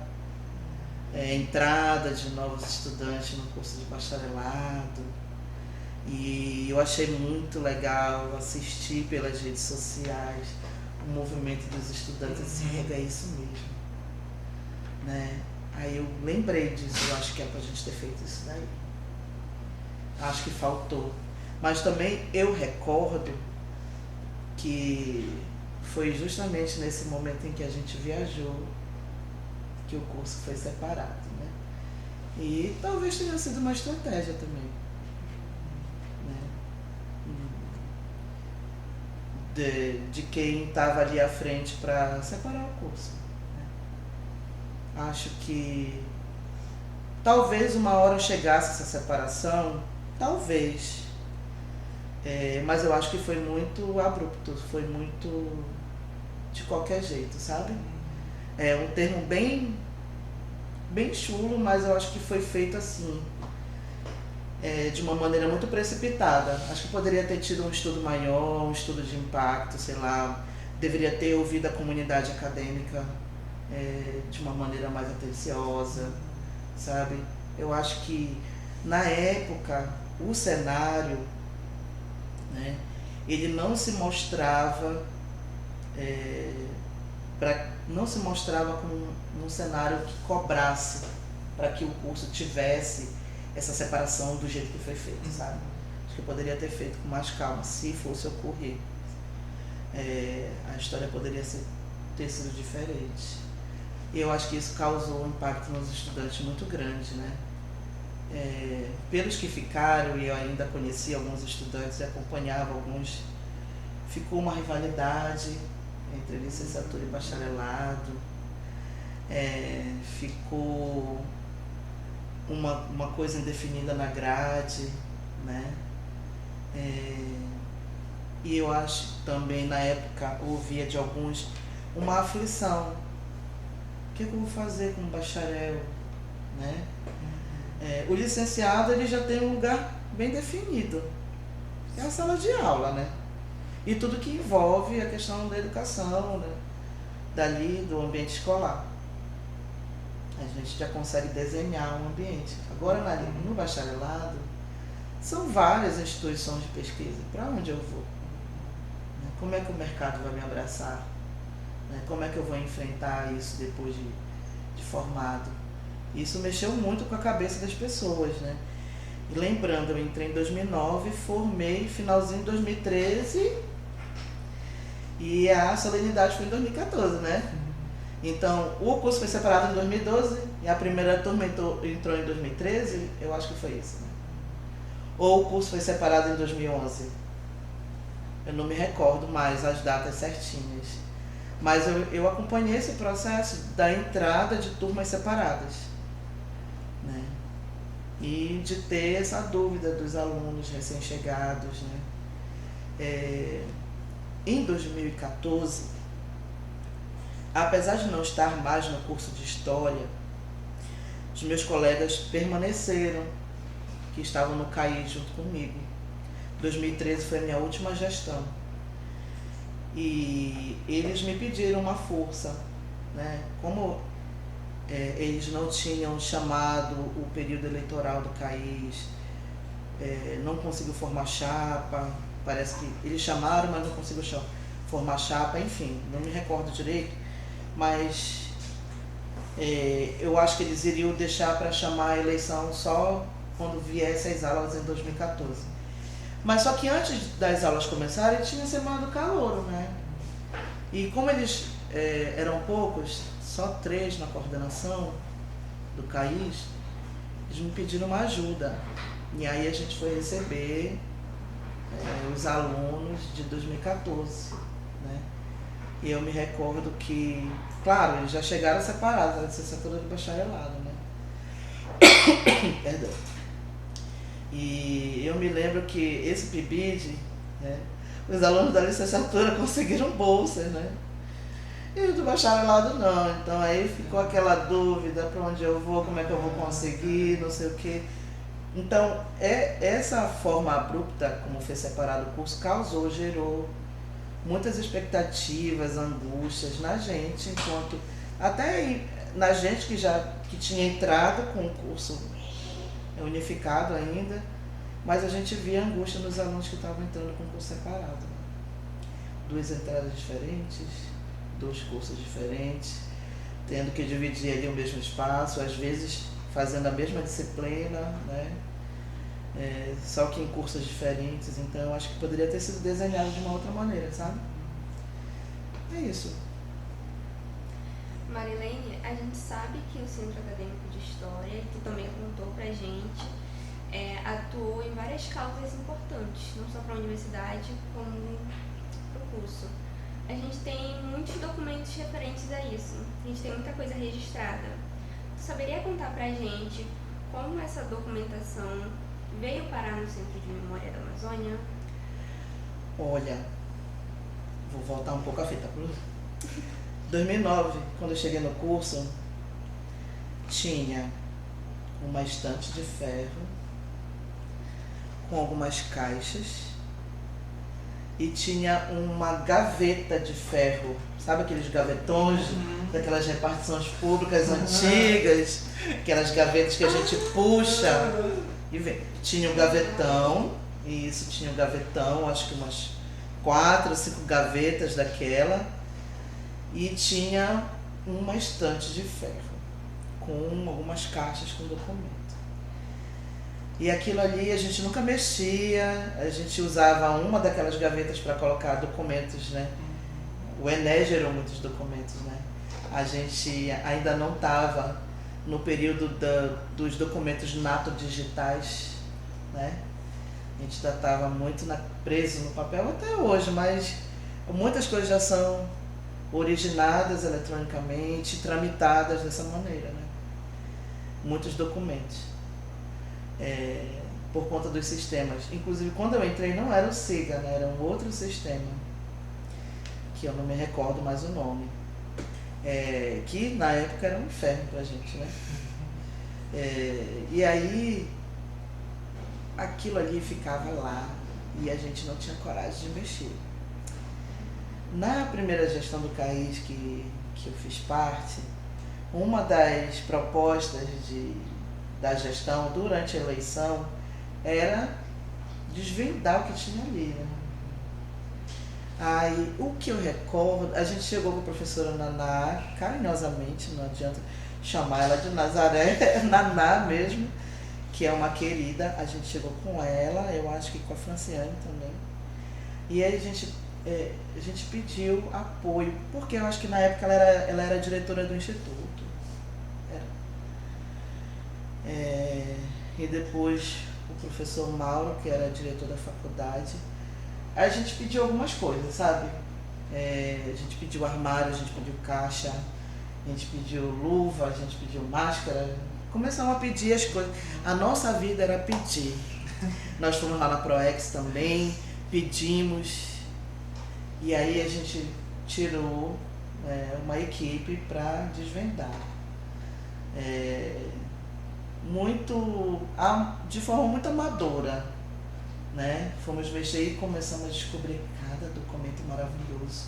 entrada de novos estudantes no curso de bacharelado. E eu achei muito legal assistir pelas redes sociais o movimento dos estudantes. Assim, é isso mesmo, né? Aí eu lembrei disso, eu acho que é pra gente ter feito isso daí. Acho que faltou. Mas também eu recordo que foi justamente nesse momento em que a gente viajou que o curso foi separado, né? E talvez tenha sido uma estratégia também, né? De quem estava ali à frente para separar o curso, né? Acho que talvez uma hora chegasse essa separação, talvez. Mas eu acho que foi muito abrupto, foi muito de qualquer jeito, sabe? É um termo bem chulo, mas eu acho que foi feito assim, de uma maneira muito precipitada. Acho que poderia ter tido um estudo maior, um estudo de impacto, sei lá, deveria ter ouvido a comunidade acadêmica de uma maneira mais atenciosa, sabe? Eu acho que na época o cenário, né, ele não se mostrava como um cenário que cobrasse para que o curso tivesse essa separação do jeito que foi feito, sabe? Acho que eu poderia ter feito com mais calma, se fosse ocorrer. A história poderia ter sido diferente. E eu acho que isso causou um impacto nos estudantes muito grande, né? Pelos que ficaram, e eu ainda conheci alguns estudantes e acompanhava alguns, ficou uma rivalidade entre licenciatura e bacharelado, ficou uma coisa indefinida na grade, né? E eu acho também, na época, ouvia de alguns uma aflição. O que eu vou fazer com o bacharel, né? O licenciado, ele já tem um lugar bem definido, é a sala de aula, né? E tudo que envolve a questão da educação, né? Dali, do ambiente escolar. A gente já consegue desenhar um ambiente. Agora, no bacharelado, são várias instituições de pesquisa. Para onde eu vou? Como é que o mercado vai me abraçar? Como é que eu vou enfrentar isso depois de formado? Isso mexeu muito com a cabeça das pessoas, né? E lembrando, eu entrei em 2009, formei finalzinho de 2013 e a solenidade foi em 2014, né? Então, o curso foi separado em 2012 e a primeira turma entrou em 2013, eu acho que foi isso, né? Ou o curso foi separado em 2011? Eu não me recordo mais as datas certinhas. Mas eu acompanhei esse processo da entrada de turmas separadas, né? E de ter essa dúvida dos alunos recém-chegados, né? Em 2014, apesar de não estar mais no curso de História, os meus colegas permaneceram, que estavam no CAI junto comigo. 2013 foi a minha última gestão. E eles me pediram uma força, né? Como eles não tinham chamado o período eleitoral do CAIS, não conseguiu formar chapa, parece que eles chamaram, mas não conseguiu formar chapa, enfim, não me recordo direito, mas eu acho que eles iriam deixar para chamar a eleição só quando viesse as aulas em 2014. Mas só que antes das aulas começarem, tinha semana do calouro, né? E como eles eram poucos, só 3 na coordenação do CAIS, eles me pediram uma ajuda. E aí a gente foi receber os alunos de 2014, né? E eu me recordo que, claro, eles já chegaram separados, era licenciatura de bacharelado, né? Perdão. E eu me lembro que esse PIBID, né, os alunos da licenciatura conseguiram bolsas, né? E os do bacharelado não. Então aí ficou aquela dúvida, para onde eu vou, como é que eu vou conseguir, não sei o quê. Então, essa forma abrupta, como foi separado o curso, gerou muitas expectativas, angústias na gente, enquanto até na gente que tinha entrado com o curso unificado ainda, mas a gente via angústia nos alunos que estavam entrando com o curso separado. 2 entradas diferentes, 2 cursos diferentes, tendo que dividir ali o mesmo espaço, às vezes fazendo a mesma disciplina, né? Só que em cursos diferentes. Então eu acho que poderia ter sido desenhado de uma outra maneira, sabe? É isso. Marilene, a gente sabe que o Centro Acadêmico de História, que também contou pra gente, atuou em várias causas importantes, não só para a universidade, como para o curso. A gente tem muitos documentos referentes a isso, a gente tem muita coisa registrada. Tu saberia contar pra gente como essa documentação veio parar no Centro de Memória da Amazônia? Olha, vou voltar um pouco a fita. 2009, quando eu cheguei no curso, tinha uma estante de ferro com algumas caixas e tinha uma gaveta de ferro, sabe aqueles gavetões daquelas repartições públicas antigas, aquelas gavetas que a gente puxa e vem. Tinha um gavetão, e isso tinha um gavetão, acho que umas 4 ou 5 gavetas daquela, e tinha uma estante de ferro com algumas caixas com documento. E aquilo ali a gente nunca mexia, a gente usava uma daquelas gavetas para colocar documentos, né? O Enem gerou muitos documentos, né? A gente ainda não estava no período dos documentos nato-digitais, né? A gente ainda estava muito preso no papel até hoje, mas muitas coisas já são originadas eletronicamente, tramitadas dessa maneira, né? Muitos documentos. Por conta dos sistemas. Inclusive, quando eu entrei, não era o SIGA, né? Era um outro sistema, que eu não me recordo mais o nome. Que na época era um inferno pra gente, né? E aí, aquilo ali ficava lá e a gente não tinha coragem de mexer. Na primeira gestão do CAIS que eu fiz parte, uma das propostas da gestão durante a eleição era desvendar o que tinha ali, né? Aí, o que eu recordo, a gente chegou com a professora Naná, carinhosamente, não adianta chamar ela de Nazaré, Naná mesmo, que é uma querida, a gente chegou com ela, eu acho que com a Franciane também, e aí a gente pediu apoio, porque eu acho que na época ela era diretora do instituto. E depois o professor Mauro, que era diretor da faculdade, a gente pediu algumas coisas, sabe? A gente pediu armário, a gente pediu caixa, a gente pediu luva, a gente pediu máscara. Começamos a pedir as coisas. A nossa vida era pedir. Nós fomos lá na ProEx também, pedimos, e aí a gente tirou uma equipe para desvendar. De forma muito amadora, né? Fomos mexer e começamos a descobrir cada documento maravilhoso,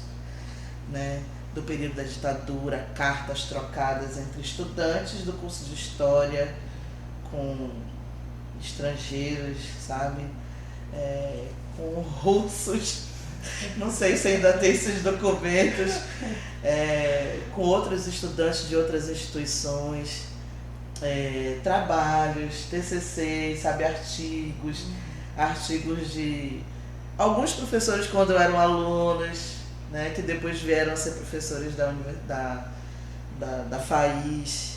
né? Do período da ditadura, cartas trocadas entre estudantes do curso de História com estrangeiros, sabe? Com russos, não sei se ainda tem esses documentos, com outros estudantes de outras instituições, trabalhos, TCC, sabe? Artigos de alguns professores quando eram alunos, né? Que depois vieram a ser professores da FAIS,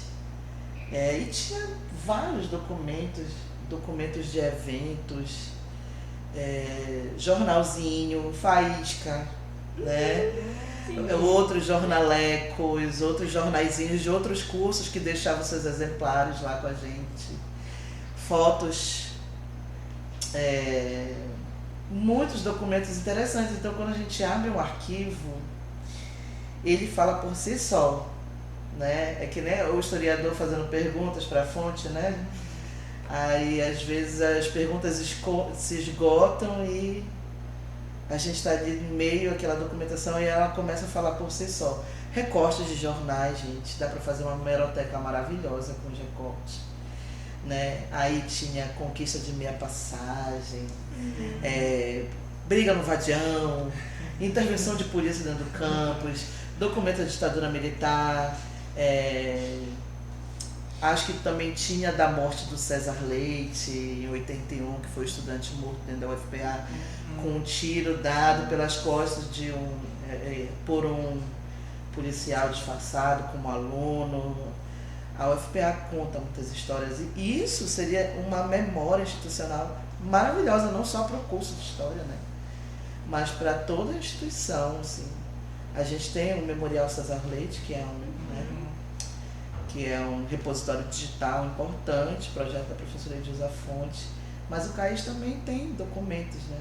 e tinha vários documentos de eventos, jornalzinho, faísca, né? Outros jornalecos, outros jornaizinhos de outros cursos que deixavam seus exemplares lá com a gente, fotos, muitos documentos interessantes. Então, quando a gente abre um arquivo, ele fala por si só, né? É que nem o historiador fazendo perguntas para a fonte, né? Aí, às vezes, as perguntas se esgotam e a gente está ali no meio daquela documentação e ela começa a falar por si só. Recortes de jornais, gente, dá para fazer uma hemeroteca maravilhosa com os recortes, né? Aí tinha conquista de meia passagem, briga no vadião, intervenção de polícia dentro do campus, documento da ditadura militar, acho que também tinha da morte do César Leite em 81, que foi estudante morto dentro da UFPA, com um tiro dado pelas costas por um policial disfarçado como aluno. A UFPA conta muitas histórias e isso seria uma memória institucional maravilhosa, não só para o curso de História, né? Mas para toda a instituição, assim. A gente tem o Memorial César Leite, que é um repositório digital importante, projeto da professora Edilza Fonte, mas o CAIS também tem documentos, né?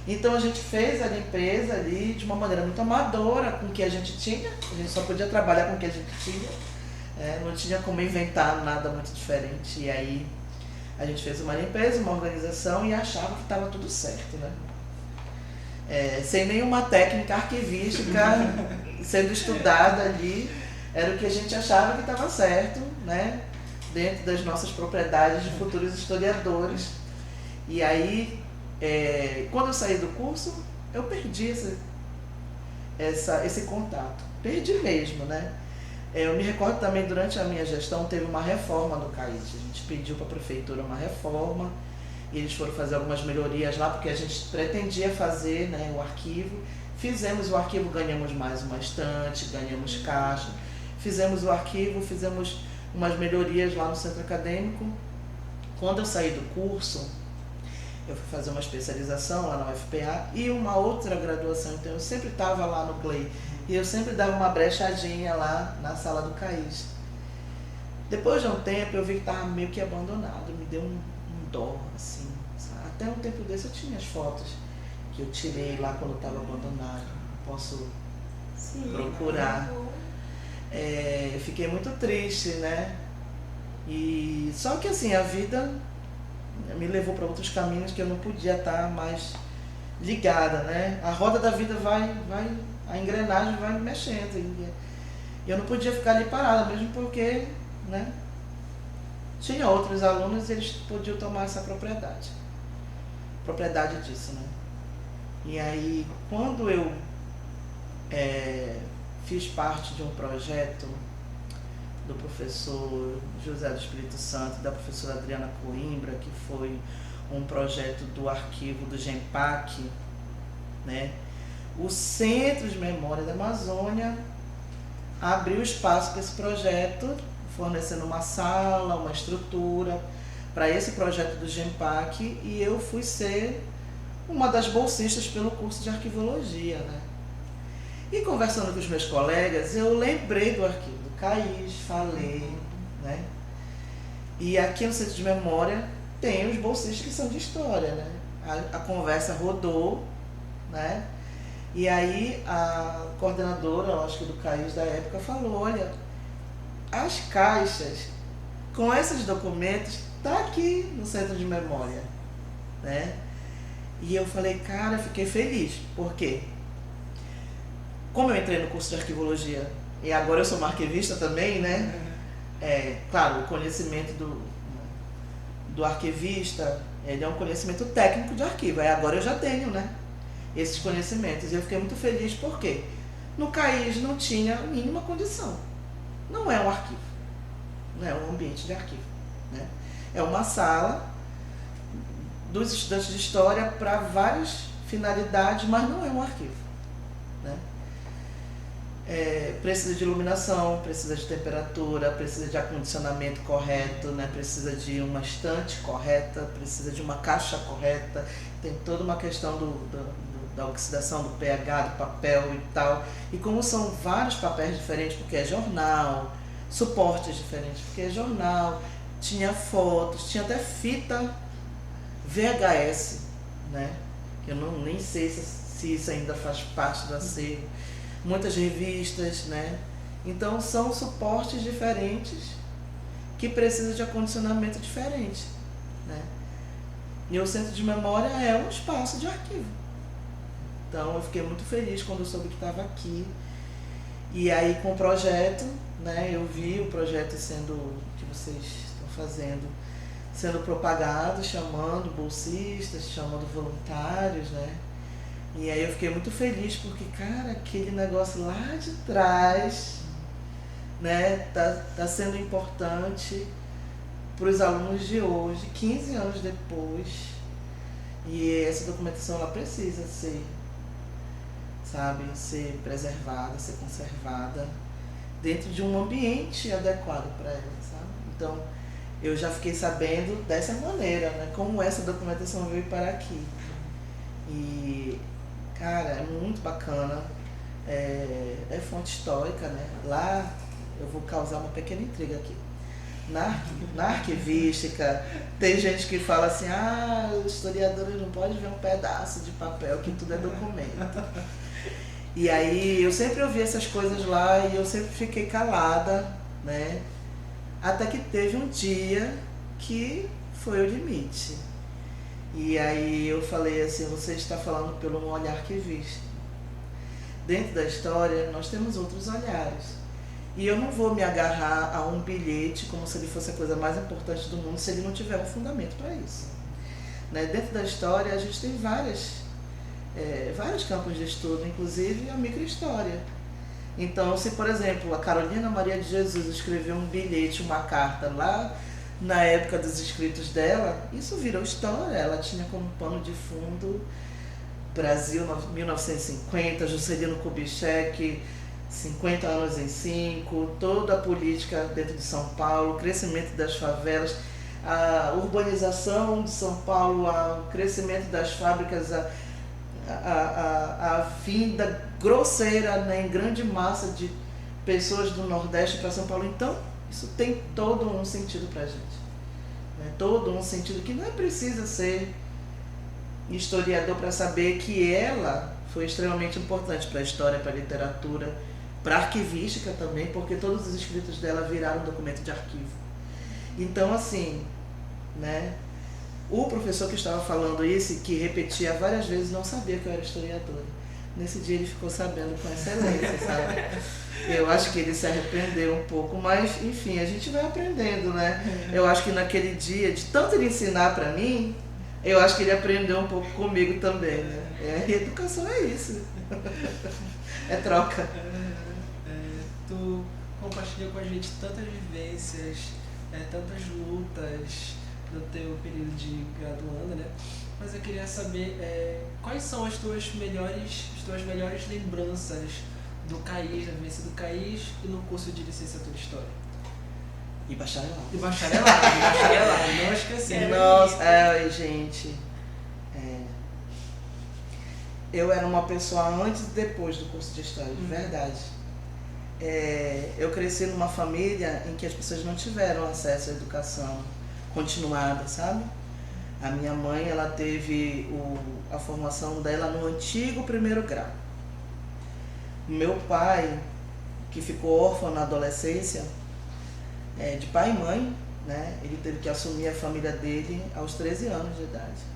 Então a gente fez a limpeza ali de uma maneira muito amadora com o que a gente tinha, a gente só podia trabalhar com o que a gente tinha, não tinha como inventar nada muito diferente, e aí a gente fez uma limpeza, uma organização e achava que estava tudo certo, né? Sem nenhuma técnica arquivística sendo estudada ali, era o que a gente achava que estava certo, né? Dentro das nossas propriedades de futuros historiadores. E aí, quando eu saí do curso, eu perdi esse contato. Perdi mesmo, né? Eu me recordo também, durante a minha gestão, teve uma reforma do CAIS. A gente pediu para a prefeitura uma reforma, e eles foram fazer algumas melhorias lá, porque a gente pretendia fazer, né, o arquivo. Fizemos o arquivo, ganhamos mais uma estante, ganhamos caixa. Fizemos o arquivo, fizemos umas melhorias lá no centro acadêmico. Quando eu saí do curso, eu fui fazer uma especialização lá na UFPA e uma outra graduação. Então eu sempre estava lá no CLEI e eu sempre dava uma brechadinha lá na sala do CAIS. Depois de um tempo eu vi que estava meio que abandonado, me deu um dó, assim. Até um tempo desse eu tinha as fotos que eu tirei lá quando estava abandonado. Posso procurar. Eu fiquei muito triste, né? E só que assim, a vida me levou para outros caminhos que eu não podia estar mais ligada, né? A roda da vida a engrenagem vai mexendo. E eu não podia ficar ali parada, mesmo porque, né? Tinha outros alunos e eles podiam tomar essa propriedade disso, né? E aí, quando eu fiz parte de um projeto do professor José do Espírito Santo e da professora Adriana Coimbra, que foi um projeto do arquivo do GEMPAC, né? O Centro de Memória da Amazônia abriu espaço para esse projeto, fornecendo uma sala, uma estrutura para esse projeto do GEMPAC, e eu fui ser uma das bolsistas pelo curso de arquivologia, né? E conversando com os meus colegas, eu lembrei do arquivo do CAIS, falei, né? E aqui no Centro de Memória tem os bolsistas que são de história, né? A conversa rodou, né? E aí a coordenadora, acho que do CAIS da época, falou, olha, as caixas com esses documentos tá aqui no Centro de Memória, né? E eu falei, cara, fiquei feliz. Por quê? Como eu entrei no curso de arquivologia e agora eu sou uma arquivista também, né? Claro, o conhecimento do arquivista, ele é um conhecimento técnico de arquivo. Aí agora eu já tenho, né? Esses conhecimentos. E eu fiquei muito feliz porque no CAIS não tinha a mínima condição. Não é um arquivo. Não é um ambiente de arquivo, né? É uma sala dos estudantes de história para várias finalidades, mas não é um arquivo, né? Precisa de iluminação, precisa de temperatura, precisa de acondicionamento correto, né? Precisa de uma estante correta, precisa de uma caixa correta, tem toda uma questão da oxidação, do pH, do papel e tal. E como são vários papéis diferentes, porque é jornal, suportes diferentes, porque é jornal, tinha fotos, tinha até fita VHS, né? Eu nem sei se isso ainda faz parte do acervo. Muitas revistas, né? Então são suportes diferentes que precisam de acondicionamento diferente, né? E o Centro de Memória é um espaço de arquivo. Então eu fiquei muito feliz quando eu soube que estava aqui. E aí com o projeto, né? Eu vi o projeto que vocês estão fazendo, sendo propagado, chamando bolsistas, chamando voluntários, né? E aí eu fiquei muito feliz porque, cara, aquele negócio lá de trás, né, tá sendo importante para os alunos de hoje, 15 anos depois. E essa documentação ela precisa ser, sabe, ser preservada, ser conservada dentro de um ambiente adequado para ela, sabe? Então, eu já fiquei sabendo dessa maneira, né, como essa documentação veio para aqui. E, cara, é muito bacana, é fonte histórica, né? Lá eu vou causar uma pequena intriga aqui. Na arquivística, tem gente que fala assim, os historiadores não podem ver um pedaço de papel, que tudo é documento. E aí eu sempre ouvi essas coisas lá e eu sempre fiquei calada, né? Até que teve um dia que foi o limite. E aí eu falei assim, você está falando pelo um olhar arquivista. Dentro da história, nós temos outros olhares. E eu não vou me agarrar a um bilhete como se ele fosse a coisa mais importante do mundo, se ele não tiver um fundamento para isso. Né? Dentro da história, a gente tem vários campos de estudo, inclusive a microhistória. Então, se, por exemplo, a Carolina Maria de Jesus escreveu um bilhete, uma carta lá na época dos escritos dela, isso virou história. Ela tinha como pano de fundo Brasil 1950, Juscelino Kubitschek, 50 anos em 5, toda a política dentro de São Paulo, o crescimento das favelas, a urbanização de São Paulo, o crescimento das fábricas, a vinda grosseira, né, em grande massa de pessoas do Nordeste para São Paulo. Então, isso tem todo um sentido para a gente. Né? Todo um sentido que não é preciso ser historiador para saber que ela foi extremamente importante para a história, para a literatura, para a arquivística também, porque todos os escritos dela viraram documento de arquivo. Então, assim, né, o professor que estava falando isso, que repetia várias vezes, não sabia que eu era historiadora. Nesse dia ele ficou sabendo com excelência, sabe? Eu acho que ele se arrependeu um pouco, mas, enfim, a gente vai aprendendo, né? Eu acho que naquele dia, de tanto ele ensinar para mim, eu acho que ele aprendeu um pouco comigo também, né? Educação é isso. É troca. Tu compartilha com a gente tantas vivências, tantas lutas no teu período de graduanda, né? Mas eu queria saber quais são as tuas melhores lembranças do CAIS, da vivência do CAIS e no curso de licenciatura em História. E bacharelado. E bacharelado, não esqueci. Nossa, gente, eu era uma pessoa antes e depois do curso de História, de verdade. Eu cresci numa família em que as pessoas não tiveram acesso à educação continuada, sabe? A minha mãe, ela teve a formação dela no antigo primeiro grau. Meu pai, que ficou órfão na adolescência, de pai e mãe, né? Ele teve que assumir a família dele aos 13 anos de idade.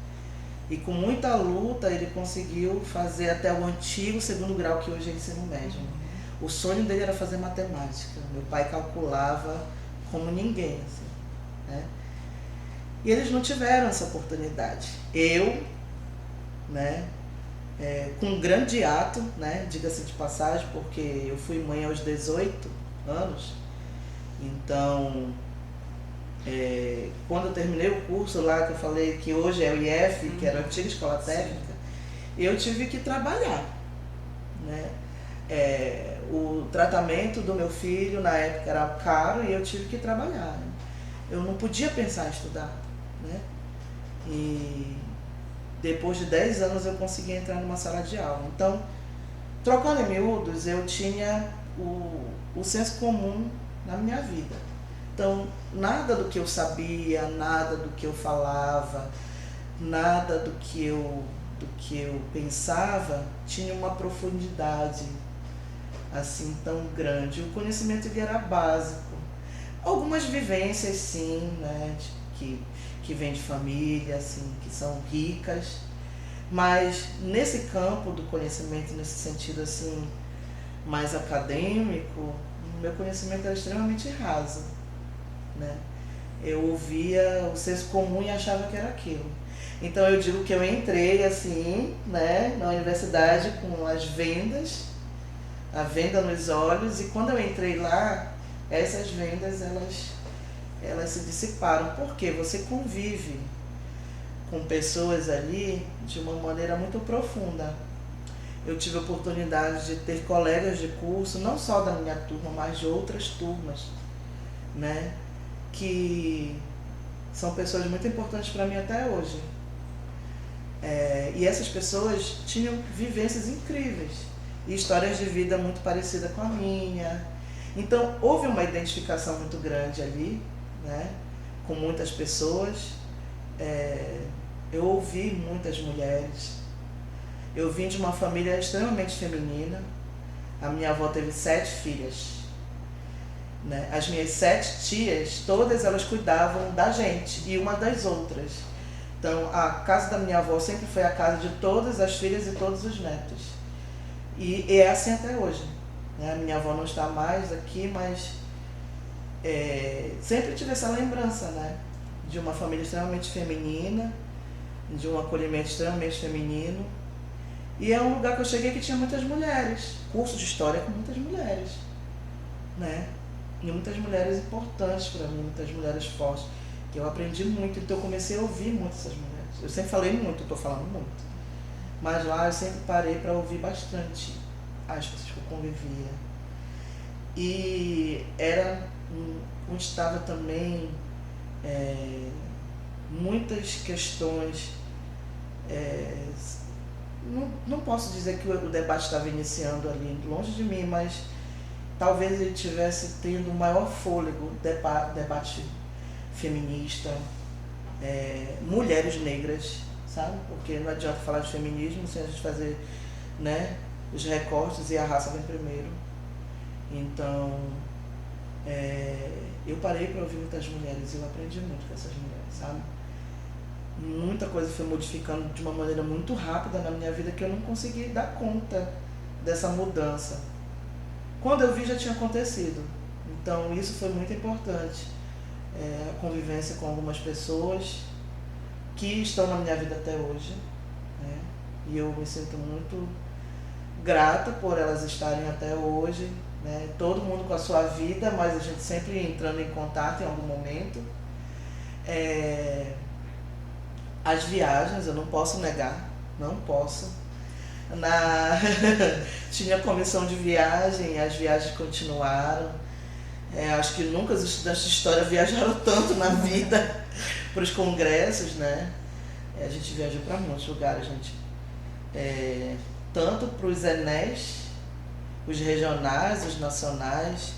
E com muita luta ele conseguiu fazer até o antigo segundo grau, que hoje é ensino médio. O sonho dele era fazer matemática. Meu pai calculava como ninguém, assim, né? E eles não tiveram essa oportunidade. Eu, né, com um grande ato, né, diga-se de passagem, porque eu fui mãe aos 18 anos, então, quando eu terminei o curso lá, que eu falei que hoje é o IF, que era a antiga escola técnica, eu tive que trabalhar, né? O tratamento do meu filho na época era caro e eu tive que trabalhar. Eu não podia pensar em estudar, né? E depois de 10 anos eu consegui entrar numa sala de aula. Então, trocando em miúdos, eu tinha o senso comum na minha vida. Então, nada do que eu sabia, nada do que eu falava, nada do que eu pensava tinha uma profundidade assim tão grande. O conhecimento ele era básico. Algumas vivências, sim, né, que vêm de família, assim, que são ricas, mas nesse campo do conhecimento, nesse sentido assim mais acadêmico, meu conhecimento era extremamente raso, né? Eu ouvia o senso comum e achava que era aquilo. Então eu digo que eu entrei assim, né, na universidade com as vendas, a venda nos olhos, e quando eu entrei lá, essas vendas elas se dissiparam, porque você convive com pessoas ali de uma maneira muito profunda. Eu tive a oportunidade de ter colegas de curso, não só da minha turma, mas de outras turmas, né, que são pessoas muito importantes para mim até hoje. E essas pessoas tinham vivências incríveis e histórias de vida muito parecidas com a minha. Então houve uma identificação muito grande ali, né, com muitas pessoas. Eu ouvi muitas mulheres. Eu vim de uma família extremamente feminina. A minha avó teve 7 filhas, né? As minhas 7 tias, todas elas cuidavam da gente e uma das outras. Então a casa da minha avó sempre foi a casa de todas as filhas e todos os netos. E é assim até hoje, né? A minha avó não está mais aqui, mas sempre tive essa lembrança, né, de uma família extremamente feminina, de um acolhimento extremamente feminino. E é um lugar que eu cheguei que tinha muitas mulheres, curso de história com muitas mulheres, né? E muitas mulheres importantes para mim, muitas mulheres fortes, que eu aprendi muito, então eu comecei a ouvir muito essas mulheres. Eu sempre falei muito, estou falando muito, mas lá eu sempre parei para ouvir bastante as pessoas que eu convivia. E era onde estava também muitas questões. Não posso dizer que o debate estava iniciando ali, longe de mim, mas talvez ele estivesse tendo um maior fôlego, debate feminista, mulheres negras, sabe? Porque não adianta falar de feminismo sem a gente fazer, né, os recortes, e a raça vem primeiro. Então, eu parei para ouvir muitas mulheres e eu aprendi muito com essas mulheres, sabe? Muita coisa foi modificando de uma maneira muito rápida na minha vida que eu não consegui dar conta dessa mudança. Quando eu vi, já tinha acontecido. Então isso foi muito importante. A convivência com algumas pessoas que estão na minha vida até hoje, né? E eu me sinto muito grata por elas estarem até hoje, né? Todo mundo com a sua vida, mas a gente sempre entrando em contato em algum momento. As viagens, eu não posso negar, não posso. Tinha comissão de viagem, as viagens continuaram. Acho que nunca os estudantes de história viajaram tanto na vida para os congressos, né? A gente viajou para muitos lugares, gente. tanto para os ENES, os regionais, os nacionais,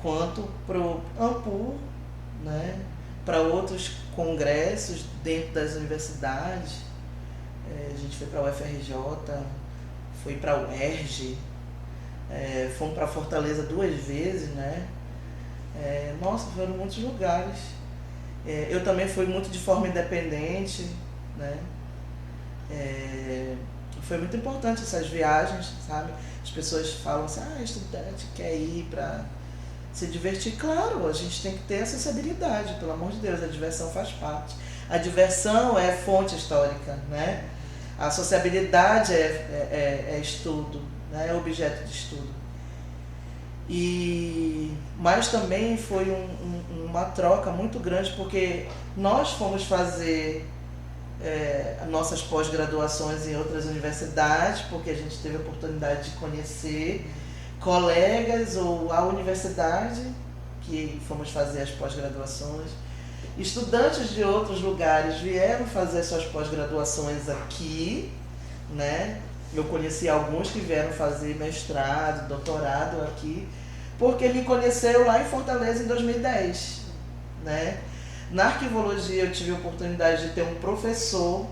quanto para o AMPUR, né? Para outros congressos dentro das universidades. A gente foi para a UFRJ, foi para a UERJ, fomos para Fortaleza 2 vezes, né? Nossa, foram muitos lugares. Eu também fui muito de forma independente, né? Foi muito importante essas viagens, sabe? As pessoas falam assim, estudante quer ir para se divertir. Claro, a gente tem que ter acessibilidade, pelo amor de Deus, a diversão faz parte. A diversão é fonte histórica, né? A sociabilidade é estudo, né? É objeto de estudo. Mas também foi uma troca muito grande, porque nós fomos fazer nossas pós-graduações em outras universidades, porque a gente teve a oportunidade de conhecer colegas ou a universidade que fomos fazer as pós-graduações. Estudantes de outros lugares vieram fazer suas pós-graduações aqui, né? Eu conheci alguns que vieram fazer mestrado, doutorado aqui, porque me conheceram lá em Fortaleza em 2010, né? Na arquivologia eu tive a oportunidade de ter um professor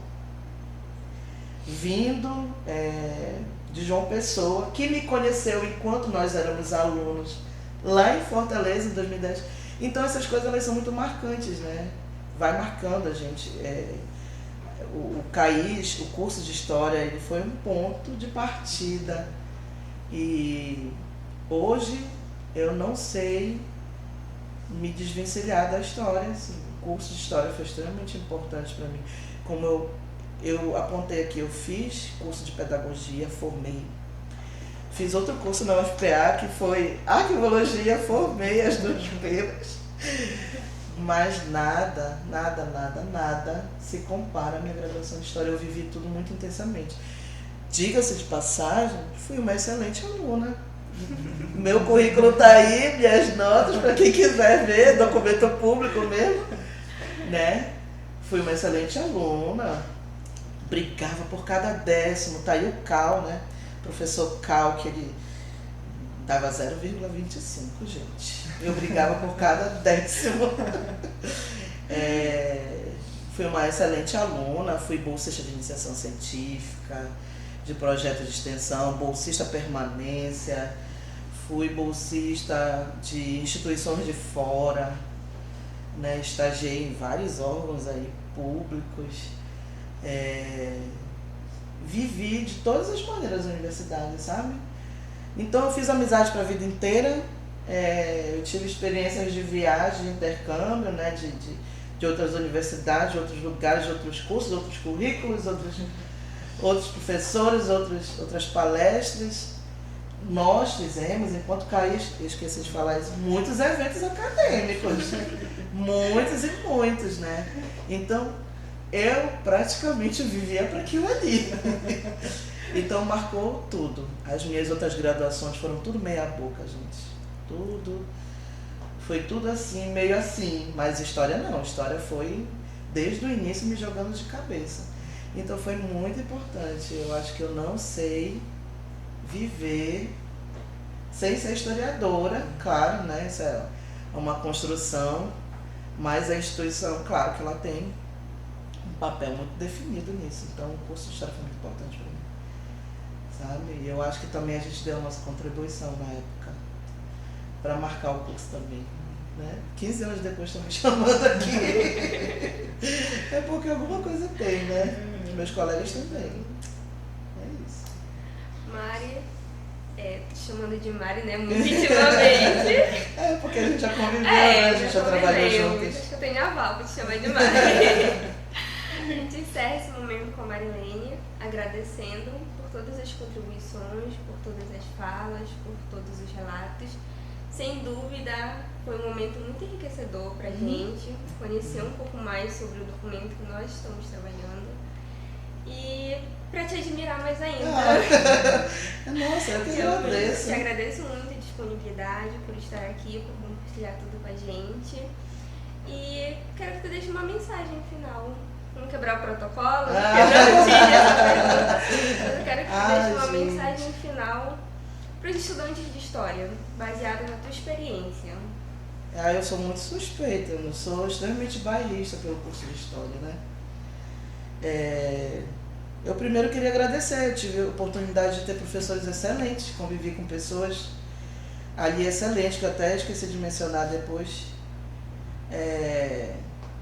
vindo de João Pessoa, que me conheceu enquanto nós éramos alunos lá em Fortaleza em 2010. Então essas coisas elas são muito marcantes, né? Vai marcando a gente. O CAIS, o curso de História, ele foi um ponto de partida. E hoje eu não sei me desvencilhar da história. Assim. O curso de História foi extremamente importante para mim. Como eu apontei aqui, eu fiz curso de Pedagogia, formei. Fiz outro curso na UFPA, que foi Arquivologia, formei as 2 primeiras. Mas nada se compara à minha graduação de História. Eu vivi tudo muito intensamente. Diga-se de passagem, fui uma excelente aluna. Meu currículo está aí, minhas notas, para quem quiser ver, documento público mesmo, né? Fui uma excelente aluna, brigava por cada décimo, tá aí o Cal, né? Professor Cal, que ele dava 0,25, gente. Eu brigava por cada décimo. Fui uma excelente aluna, fui bolsista de iniciação científica, de projeto de extensão, bolsista permanência, fui bolsista de instituições de fora, né? Estagiei em vários órgãos aí públicos. Vivi de todas as maneiras na universidade, sabe? Então eu fiz amizade para a vida inteira. Eu tive experiências de viagem, de intercâmbio, né? De outras universidades, de outros lugares, de outros cursos, outros currículos, outros professores, outras palestras. Nós fizemos, enquanto CAIS, eu esqueci de falar isso, muitos eventos acadêmicos. muitos, né? Então, eu praticamente vivia para aquilo ali. Então, marcou tudo. As minhas outras graduações foram tudo meia boca, gente. Foi tudo assim, meio assim. Mas História não. História foi, desde o início, me jogando de cabeça. Então, foi muito importante. Eu acho que eu não sei viver sem ser historiadora, claro, né? Isso é uma construção, mas a instituição, claro que ela tem um papel muito definido nisso. Então o curso de História foi muito importante para mim, sabe? E eu acho que também a gente deu a nossa contribuição na época para marcar o curso também, né? 15 anos depois estão me chamando aqui. É porque alguma coisa tem, né? Os meus colegas também. É isso. Mari, te chamando de Mari, né? Muito intimamente. Porque a gente já conviveu, né? A gente já trabalhou juntos. Acho que eu tenho aval para te chamar de Mari. A gente encerra esse momento com a Marilene, agradecendo por todas as contribuições, por todas as falas, por todos os relatos. Sem dúvida, foi um momento muito enriquecedor para a gente conhecer um pouco mais sobre o documento que nós estamos trabalhando e para te admirar mais ainda. Nossa, eu que agradeço. Eu te agradeço muito a disponibilidade por estar aqui, por compartilhar tudo com a gente. E quero que tu deixe uma mensagem final Vamos quebrar o protocolo? Ah. Eu não tive essa pergunta. Mas eu quero que tu Ai, deixe uma gente. mensagem final para os estudantes de história, baseada na tua experiência. Eu sou muito suspeita, eu sou extremamente bairrista pelo curso de História, né? Eu primeiro queria agradecer, eu tive a oportunidade de ter professores excelentes, convivi com pessoas ali excelentes, que eu até esqueci de mencionar depois.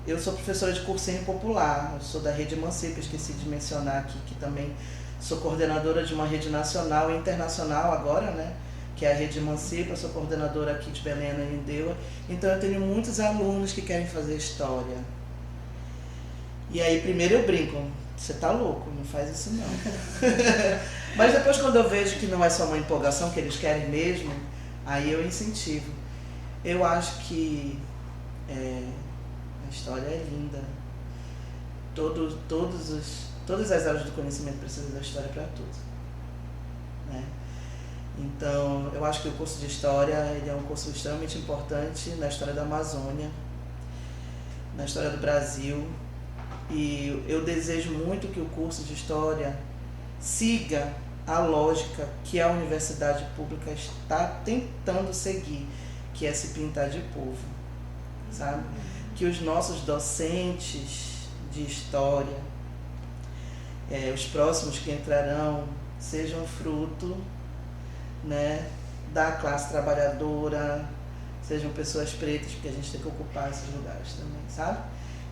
Eu sou professora de cursinho popular, eu sou da Rede Emancipa, esqueci de mencionar aqui, que também sou coordenadora de uma rede nacional e internacional agora, né? Que é a Rede Emancipa, eu sou coordenadora aqui de Belém, Ananindeua. Então eu tenho muitos alunos que querem fazer História. E aí primeiro eu brinco, você tá louco, não faz isso não. Mas depois quando eu vejo que não é só uma empolgação, que eles querem mesmo, aí eu incentivo. Eu acho que a história é linda. Todas as áreas do conhecimento precisam da história para tudo, né? Então, eu acho que o curso de História ele é um curso extremamente importante na história da Amazônia, na história do Brasil. E eu desejo muito que o curso de História siga a lógica que a universidade pública está tentando seguir, que é se pintar de povo, sabe? Que os nossos docentes de História, os próximos que entrarão, sejam fruto, né, da classe trabalhadora, sejam pessoas pretas, porque a gente tem que ocupar esses lugares também, sabe?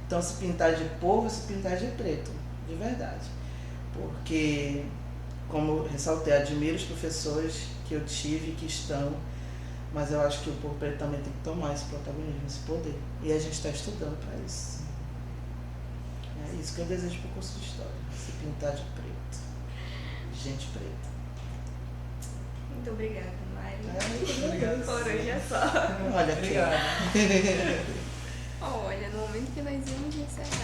Então, se pintar de povo, se pintar de preto, de verdade. Porque, como eu ressaltei, admiro os professores que eu tive e que estão, mas eu acho que o povo preto também tem que tomar esse protagonismo, esse poder. E a gente está estudando para isso. É isso que eu desejo para o curso de História, se pintar de preto. Gente preta. Muito obrigada, Mari. Obrigado. Por hoje é só. Olha, Obrigado. Olha, no momento que nós íamos encerrar.